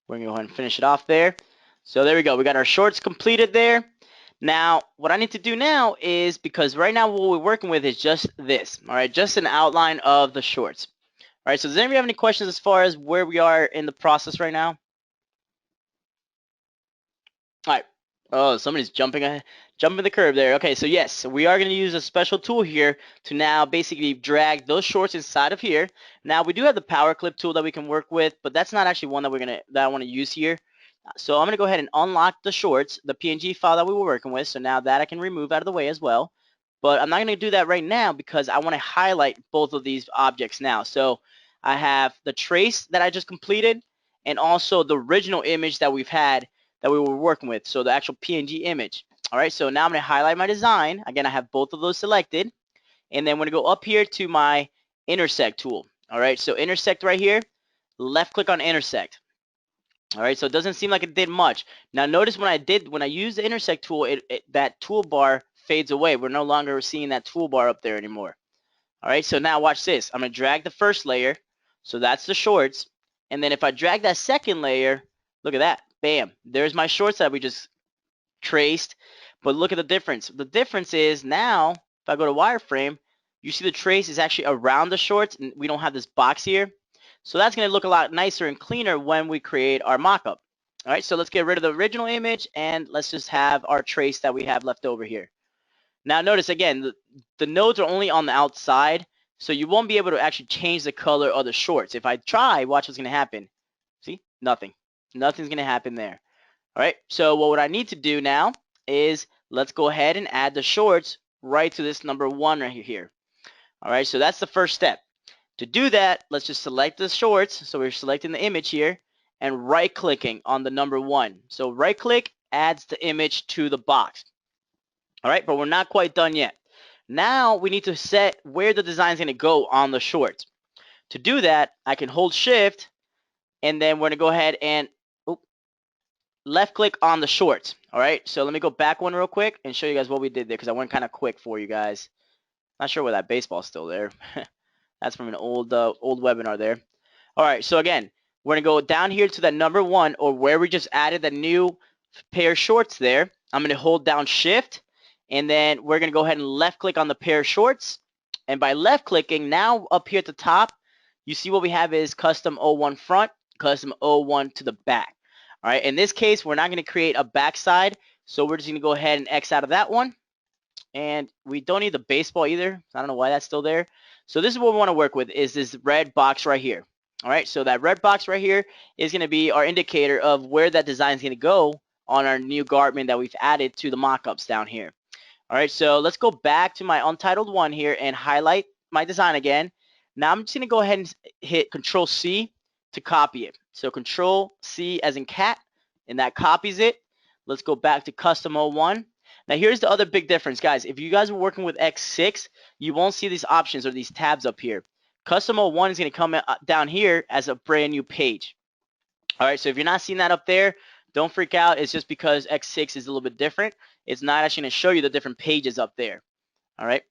We're gonna go ahead and finish it off there. So there we go. We got our shorts completed there. Now, what I need to do now is, because right now what we're working with is just this, all right, just an outline of the shorts. All right, so does anybody have any questions as far as where we are in the process right now? All right. Oh, somebody's jumping the curve there. Okay, so yes, we are going to use a special tool here to now basically drag those shorts inside of here. Now we do have the power clip tool that we can work with, but that's not actually one that I want to use here. So I'm going to go ahead and unlock the shorts, the PNG file that we were working with. So now that I can remove out of the way as well. But I'm not going to do that right now because I want to highlight both of these objects now. So I have the trace that I just completed and also the original image that we've had that we were working with. So the actual PNG image. All right, so now I'm going to highlight my design. Again, I have both of those selected. And then I'm going to go up here to my intersect tool. All right, so intersect right here, left click on intersect. All right, so it doesn't seem like it did much. Now notice when I use the intersect tool, that toolbar fades away. We're no longer seeing that toolbar up there anymore. All right, so now watch this. I'm going to drag the first layer. So that's the shorts. And then if I drag that second layer, look at that. Bam, there's my shorts that we just traced. But look at the difference. The difference is now, if I go to wireframe, you see the trace is actually around the shorts, and we don't have this box here. So that's going to look a lot nicer and cleaner when we create our mockup. All right, so let's get rid of the original image, and let's just have our trace that we have left over here. Now notice again, the nodes are only on the outside, So you won't be able to actually change the color of the shorts. If I try, watch what's going to happen. See? Nothing. Nothing's going to happen there. All right. So what I need to do now is let's go ahead and add the shorts right to this number 1 right here. All right. So that's the first step. To do that, let's just select the shorts. So we're selecting the image here and right clicking on the number 1. So right click adds the image to the box. All right, but we're not quite done yet. Now we need to set where the design is going to go on the shorts. To do that, I can hold shift and then we're going to go ahead and left click on the shorts. All right, so let me go back one real quick and show you guys what we did there because I went kind of quick for you guys. Not sure where that baseball's still there. That's from an old webinar there. All right, so again, we're gonna go down here to that number 1 or where we just added the new pair of shorts there. I'm gonna hold down shift and then we're gonna go ahead and left click on the pair of shorts. And by left clicking, now up here at the top, you see what we have is custom 01 front, custom 01 to the back. All right, in this case, we're not gonna create a backside, so we're just gonna go ahead and X out of that one. And we don't need the baseball either. I don't know why that's still there. So this is what we want to work with is this red box right here. All right, so that red box right here is going to be our indicator of where that design is going to go on our new garment that we've added to the mockups down here. All right, so let's go back to my untitled one here and highlight my design again. Now I'm just going to go ahead and hit Control C to copy it. So Control C as in cat, and that copies it. Let's go back to Custom 01. Now here's the other big difference, guys. If you guys were working with X6, you won't see these options or these tabs up here. Custom 01 is going to come down here as a brand new page. All right, so if you're not seeing that up there, don't freak out. It's just because X6 is a little bit different. It's not actually going to show you the different pages up there. All right,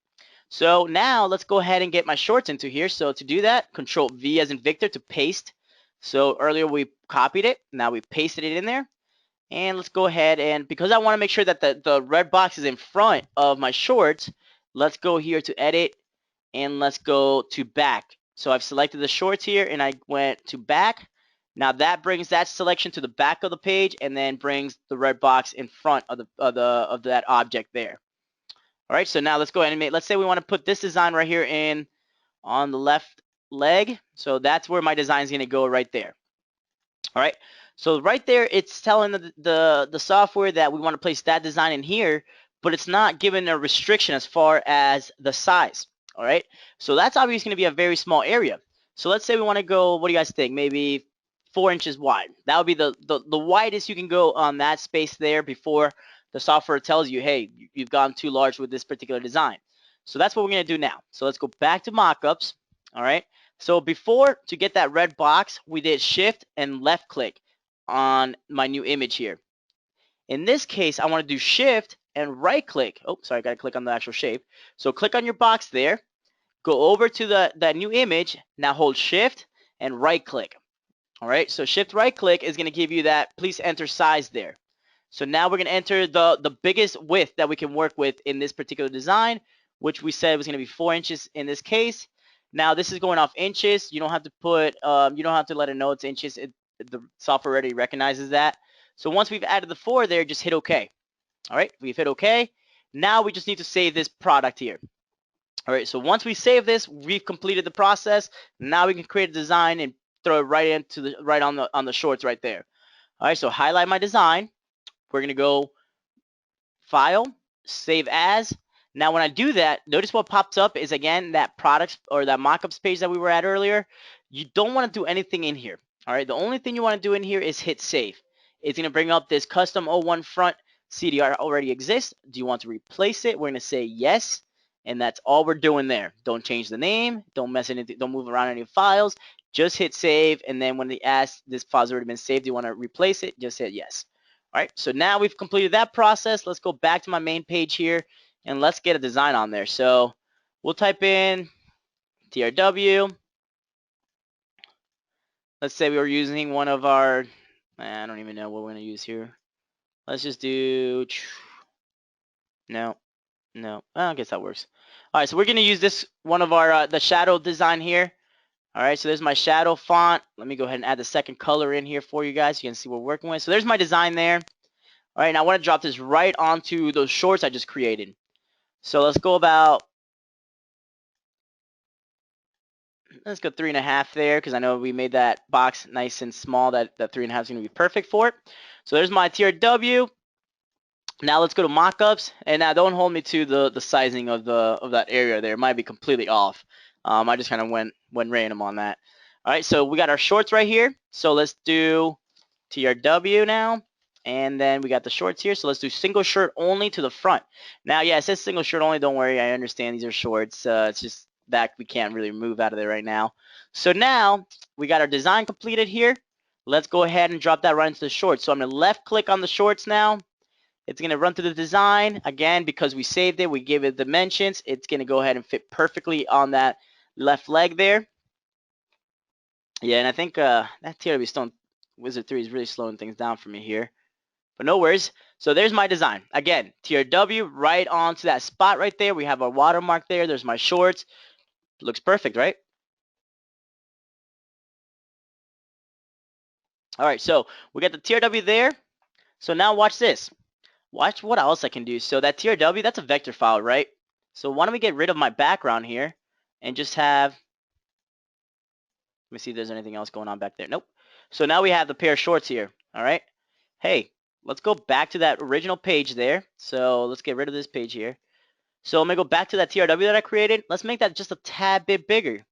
so now let's go ahead and get my shorts into here. So to do that, Control V as in Victor to paste. So earlier we copied it. Now we pasted it in there. And let's go ahead and because I want to make sure that the red box is in front of my shorts, let's go here to edit and let's go to back. So I've selected the shorts here and I went to back. Now that brings that selection to the back of the page and then brings the red box in front of that object there. All right, so now let's go ahead and let's say we want to put this design right here in on the left leg. So that's where my design is going to go right there. All right, so right there it's telling the software that we want to place that design in here, but it's not giving a restriction as far as the size. All right, so that's obviously going to be a very small area. So let's say we want to go, what do you guys think, maybe 4 inches wide. That would be the widest you can go on that space there before the software tells you, hey, you've gone too large with this particular design. So that's what we're going to do now. So let's go back to mockups. All right, so before, to get that red box, we did shift and left click on my new image here. In this case, I want to do shift and right click. Oh, sorry, I got to click on the actual shape. So click on your box there, go over to that new image, now hold shift and right click. All right, so shift right click is going to give you that please enter size there. So now we're going to enter the biggest width that we can work with in this particular design, which we said was going to be 4 inches in this case. Now this is going off inches. You don't have to put, you don't have to let it know it's inches. The software already recognizes that. So once we've added the 4 there, just hit OK. All right, we've hit OK. Now we just need to save this product here. All right, so once we save this, we've completed the process. Now we can create a design and throw it right on the shorts right there. All right, so highlight my design. We're gonna go File, Save As. Now when I do that, notice what pops up is again that products or that mockups page that we were at earlier. You don't want to do anything in here. All right, the only thing you want to do in here is hit save. It's going to bring up this custom 01 front CDR already exists. Do you want to replace it? We're going to say yes, and that's all we're doing there. Don't change the name. Don't mess anything. Don't move around any files. Just hit save, and then when they ask this file's already been saved, do you want to replace it? Just hit yes. All right, so now we've completed that process. Let's go back to my main page here and let's get a design on there. So we'll type in TRW. Let's say we were using one of our, I don't even know what we're going to use here. Let's just do, no, I guess that works. All right, so we're going to use this one of our, the shadow design here. All right, so there's my shadow font. Let me go ahead and add the second color in here for you guys. So you can see what we're working with. So there's my design there. All right, now I want to drop this right onto those shorts I just created. So let's go about Let's go 3.5 there because I know we made that box nice and small. That 3.5 is going to be perfect for it. So there's my TRW. Now let's go to mockups, and now don't hold me to the sizing of that area there. It might be completely off. I just kind of went random on that. All right, so we got our shorts right here. So let's do TRW now, and then we got the shorts here. So let's do single shirt only to the front. Now, yeah, it says single shirt only. Don't worry, I understand these are shorts. It's just that we can't really move out of there right now. So now we got our design completed here. Let's go ahead and drop that right into the shorts. So I'm gonna left click on the shorts now. It's going to run through the design. Again, because we saved it, we gave it dimensions. It's going to go ahead and fit perfectly on that left leg there. Yeah, and I think that TRW Stone Wizard 3 is really slowing things down for me here. But no worries. So there's my design. Again, TRW right onto that spot right there. We have our watermark there. There's my shorts. Looks perfect, right? All right, so we got the TRW there. So now watch this. Watch what else I can do. So that TRW, that's a vector file, right? So why don't we get rid of my background here and just have, let me see if there's anything else going on back there. Nope. So now we have the pair of shorts here. All right. Hey, let's go back to that original page there. So let's get rid of this page here. So I'm going to go back to that TRW that I created. Let's make that just a tad bit bigger.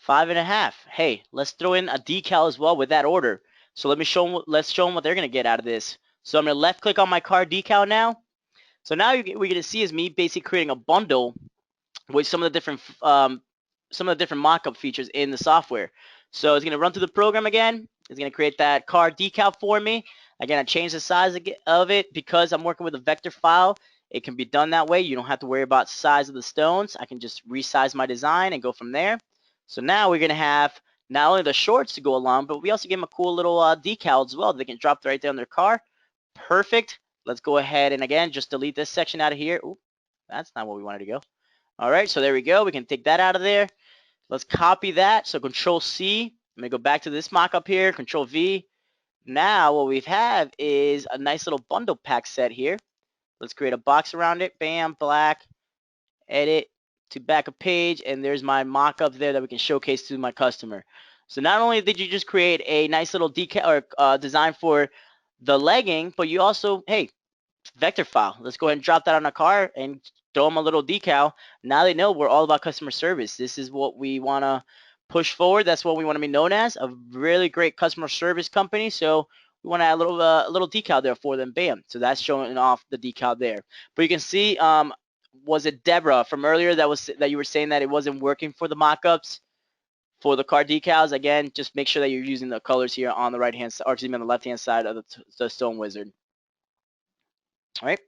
5.5. Hey, let's throw in a decal as well with that order. So let's show them what they're going to get out of this. So I'm going to left click on my car decal now. So now what you're going to see is me basically creating a bundle with some of the different mock-up features in the software. So it's going to run through the program again. It's going to create that car decal for me. Again, I changed the size of it because I'm working with a vector file. It can be done that way. You don't have to worry about size of the stones. I can just resize my design and go from there. So now we're going to have not only the shorts to go along, but we also give them a cool little decal as well. They can drop right there on their car. Perfect. Let's go ahead and again, just delete this section out of here. Oop, that's not what we wanted to go. All right, so there we go. We can take that out of there. Let's copy that. So Control C. Let me go back to this mock-up here. Control V. Now what we have is a nice little bundle pack set here. Let's create a box around it. Bam, black. Edit to backup page, and there's my mock-up there that we can showcase to my customer. So not only did you just create a nice little decal or design for the legging, but you also, hey, vector file. Let's go ahead and drop that on a car and throw them a little decal. Now they know we're all about customer service. This is what we want to push forward. That's what we want to be known as, a really great customer service company. So we want to add a little decal there for them. Bam. So that's showing off the decal there. But you can see, was it Deborah from earlier that you were saying that it wasn't working for the mock-ups? For the car decals, again, just make sure that you're using the colors here on the right hand side, or excuse me, on the left hand side of the Stone Wizard. All right.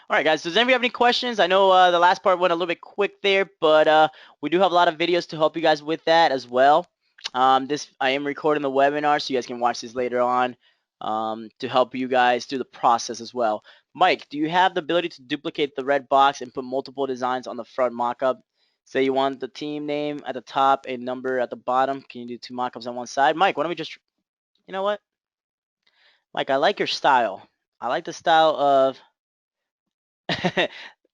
All right, guys. Does anybody have any questions? I know the last part went a little bit quick there, but we do have a lot of videos to help you guys with that as well. I am recording the webinar, so you guys can watch this later on to help you guys through the process as well. Mike, do you have the ability to duplicate the red box and put multiple designs on the front mockup? Say you want the team name at the top and number at the bottom. Can you do two mockups on one side? Mike, why don't we just, you know what? Mike, I like your style. I like the style of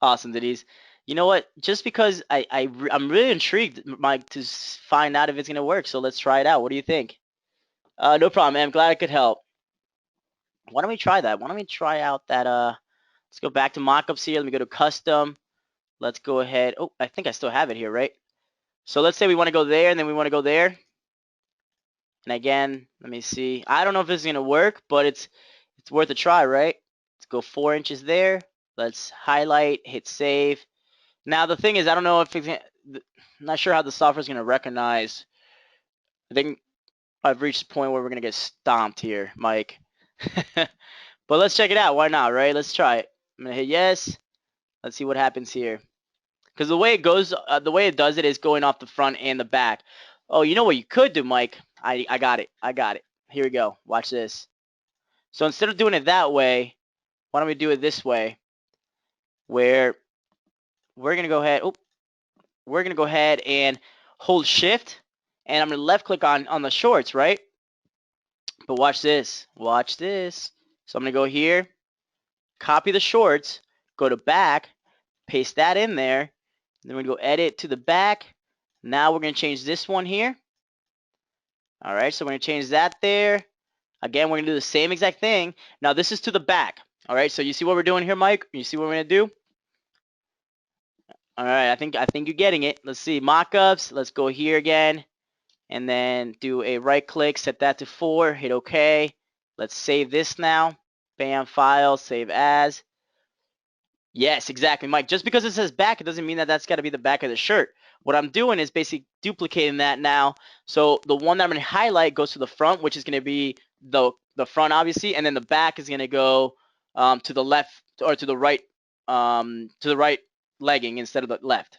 awesome, Denise. You know what? Just because I'm really intrigued, Mike, to find out if it's gonna work. So let's try it out. What do you think? No problem, man. I'm glad I could help. Why don't we try that? Why don't we try out that? Let's go back to mockups here. Let me go to custom. Let's go ahead. Oh, I think I still have it here, right? So let's say we want to go there, and then we want to go there. And again, let me see. I don't know if this is gonna work, but it's worth a try, right? Let's go 4 inches there. Let's highlight, hit save. Now the thing is, I don't know if I'm not sure how the software is going to recognize. I think I've reached the point where we're going to get stomped here, Mike. But let's check it out. Why not, right? Let's try it. I'm going to hit yes. Let's see what happens here. Because the way it goes, the way it does it is going off the front and the back. Oh, you know what you could do, Mike? I got it. I got it. Here we go. Watch this. So instead of doing it that way, why don't we do it this way? Where we're going to go ahead. Oh, we're going to go ahead and hold shift, and I'm going to left click on the shorts, right? But watch this. Watch this. So I'm going to go here, copy the shorts, go to back, paste that in there. Then we're going to go edit to the back. Now we're going to change this one here. All right, so we're going to change that there. Again, we're going to do the same exact thing. Now this is to the back. All right, so you see what we're doing here, Mike? You see what we're going to do? All right, I think you're getting it. Let's see, mockups. Let's go here again, and then do a right click, set that to 4, hit OK. Let's save this now. Bam, file, save as. Yes, exactly, Mike. Just because it says back, it doesn't mean that that's got to be the back of the shirt. What I'm doing is basically duplicating that now. So the one that I'm going to highlight goes to the front, which is going to be the front, obviously, and then the back is going to go to the left or to the right legging instead of the left.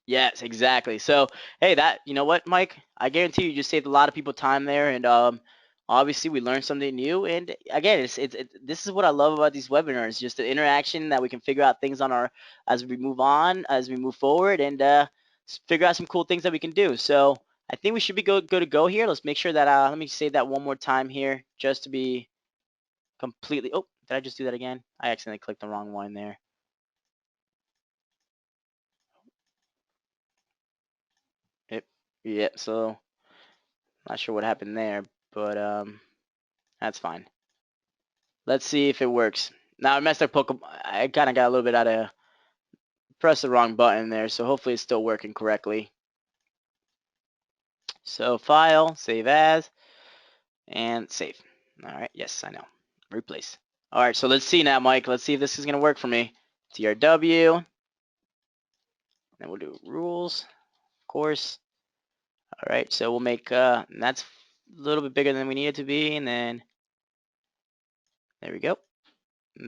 Yes, exactly. So, hey, you know what, Mike? I guarantee you just saved a lot of people time there, and obviously we learned something new. And again, this is what I love about these webinars, just the interaction that we can figure out things on our as we move on, as we move forward, and figure out some cool things that we can do. So, I think we should be good to go here. Let's make sure that let me save that one more time here, just to be completely. Oh, did I just do that again? I accidentally clicked the wrong one there. Yep. So. Not sure what happened there, but that's fine. Let's see if it works. Now I messed up I kind of got a little bit out of pressed the wrong button there, so hopefully it's still working correctly. So file, save as, and save. All right, yes, I know. Replace. All right, so let's see now, Mike. Let's see if this is gonna work for me. TRW, then we'll do rules, of course. All right, so we'll make that's a little bit bigger than we need it to be, and then there we go.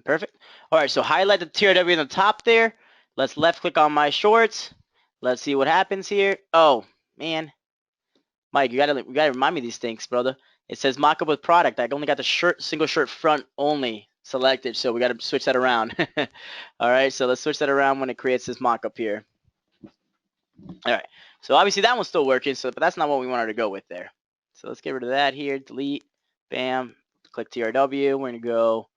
Perfect. All right, so highlight the TRW in the top there. Let's left click on my shorts. Let's see what happens here. Oh, man. Mike, you gotta remind me of these things, brother. It says mockup with product. I only got the single shirt front only selected, so we gotta switch that around. All right, so let's switch that around when it creates this mockup here. All right, so obviously that one's still working, but that's not what we wanted to go with there. So let's get rid of that here, delete, bam, click TRW. We're gonna go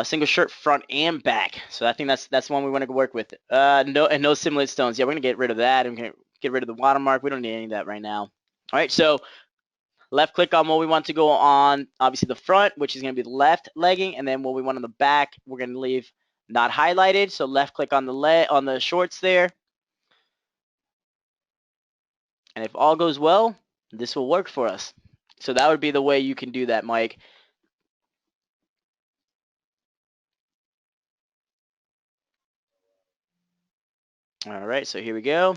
single shirt front and back. So I think that's one we want to work with. No simulate stones. Yeah, we're gonna get rid of that. And we're gonna get rid of the watermark. We don't need any of that right now. All right, so left click on what we want to go on. Obviously the front, which is gonna be the left legging, and then what we want on the back, we're gonna leave not highlighted. So left click on the shorts there. And if all goes well, this will work for us. So that would be the way you can do that, Mike. All right, so here we go.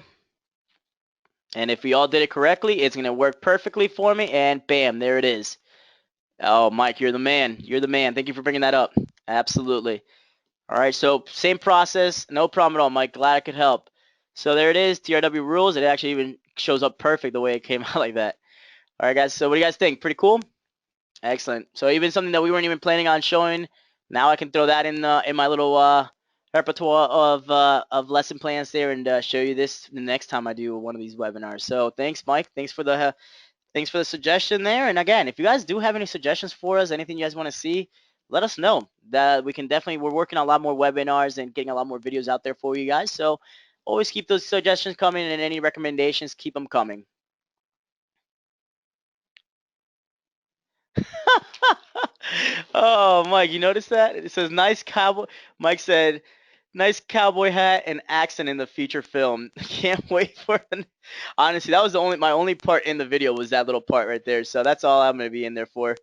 And if we all did it correctly, it's going to work perfectly for me. And bam, there it is. Oh, Mike, you're the man. You're the man. Thank you for bringing that up. Absolutely. All right, so same process. No problem at all, Mike. Glad I could help. So there it is, TRW rules. It actually even shows up perfect the way it came out like that. All right, guys, so what do you guys think? Pretty cool? Excellent. So even something that we weren't even planning on showing, now I can throw that in my little repertoire of lesson plans there and show you this the next time I do one of these webinars. So thanks, Mike. Thanks for the suggestion there. And again, if you guys do have any suggestions for us, anything you guys want to see, let us know. That we can definitely. We're working on a lot more webinars and getting a lot more videos out there for you guys. So always keep those suggestions coming and any recommendations, keep them coming. Oh, Mike, you notice that? It says nice cowboy. Mike said, nice cowboy hat and accent in the feature film. Can't wait for it. Honestly, that was my only part in the video was that little part right there. So that's all I'm gonna be in there for.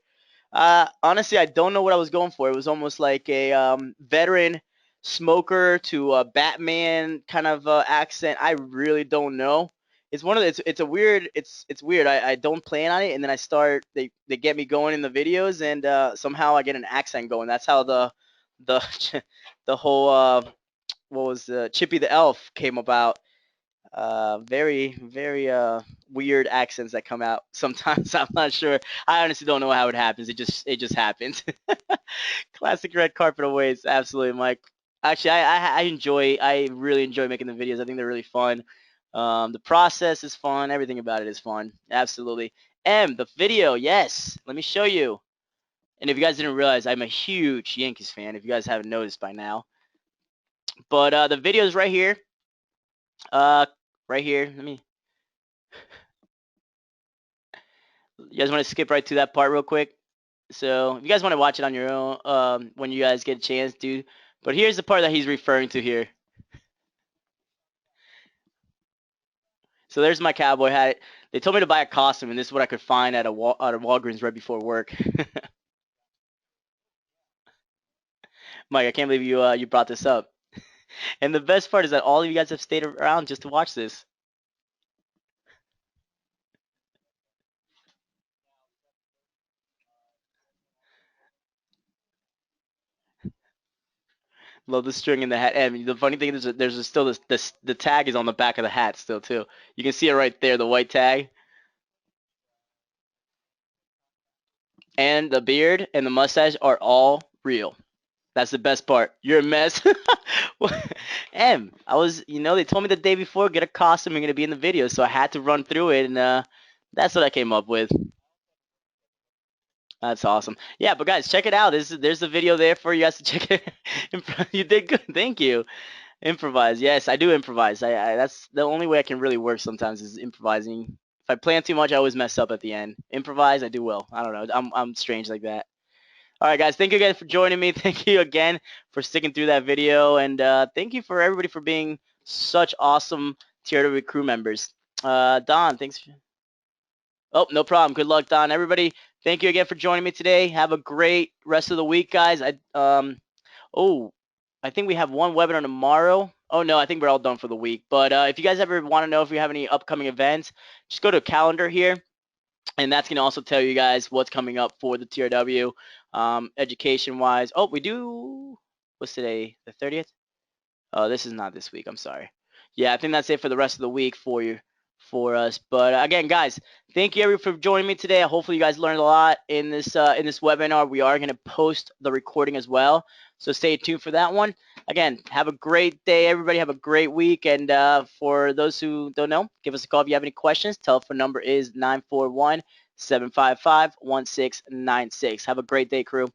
Honestly, I don't know what I was going for. It was almost like a veteran smoker to a Batman kind of accent. I really don't know. It's one of the, it's a weird it's weird. I don't plan on it and then I start they get me going in the videos and somehow I get an accent going. That's how the the whole what was Chippy the Elf came about. Very weird accents that come out sometimes. I'm not sure. I honestly don't know how it happens. It just happens. Classic red carpet awaits. Absolutely, Mike. Actually, I really enjoy making the videos. I think they're really fun. The process is fun. Everything about it is fun. Absolutely. The video. Yes. Let me show you. And if you guys didn't realize, I'm a huge Yankees fan. If you guys haven't noticed by now, but the video is right here. Right here. Let me. You guys want to skip right to that part real quick? So if you guys want to watch it on your own, when you guys get a chance, dude. But here's the part that he's referring to here. So there's my cowboy hat. They told me to buy a costume, and this is what I could find at a Walgreens right before work. Mike, I can't believe you brought this up. And the best part is that all of you guys have stayed around just to watch this. Love the string in the hat. And the funny thing is, that there's still the tag is on the back of the hat still too. You can see it right there, the white tag, and the beard and the mustache are all real. That's the best part. You're a mess. I was, they told me the day before, get a costume, you're gonna be in the video, so I had to run through it, and that's what I came up with. That's awesome. Yeah, but guys, check it out. There's a video there for you guys to check it. You did good. Thank you. Improvise. Yes, I do improvise. That's the only way I can really work sometimes is improvising. If I plan too much, I always mess up at the end. Improvise, I do well. I don't know. I'm strange like that. All right, guys. Thank you again for joining me. Thank you again for sticking through that video, and thank you for everybody for being such awesome TRW crew members. Don, thanks. Oh, no problem. Good luck, Don. Everybody, thank you again for joining me today. Have a great rest of the week, guys. Oh, I think we have one webinar tomorrow. Oh no, I think we're all done for the week. But if you guys ever want to know if you have any upcoming events, just go to calendar here, and that's gonna also tell you guys what's coming up for the TRW, education wise. Oh, we do. What's today? The 30th. Oh, this is not this week. I'm sorry. Yeah, I think that's it for the rest of the week for you, for us. But again, guys, thank you everyone for joining me today. Hopefully, you guys learned a lot in this webinar. We are going to post the recording as well, so stay tuned for that one. Again, have a great day, everybody. Have a great week. And for those who don't know, give us a call if you have any questions. Telephone number is 941-755-1696. Have a great day, crew.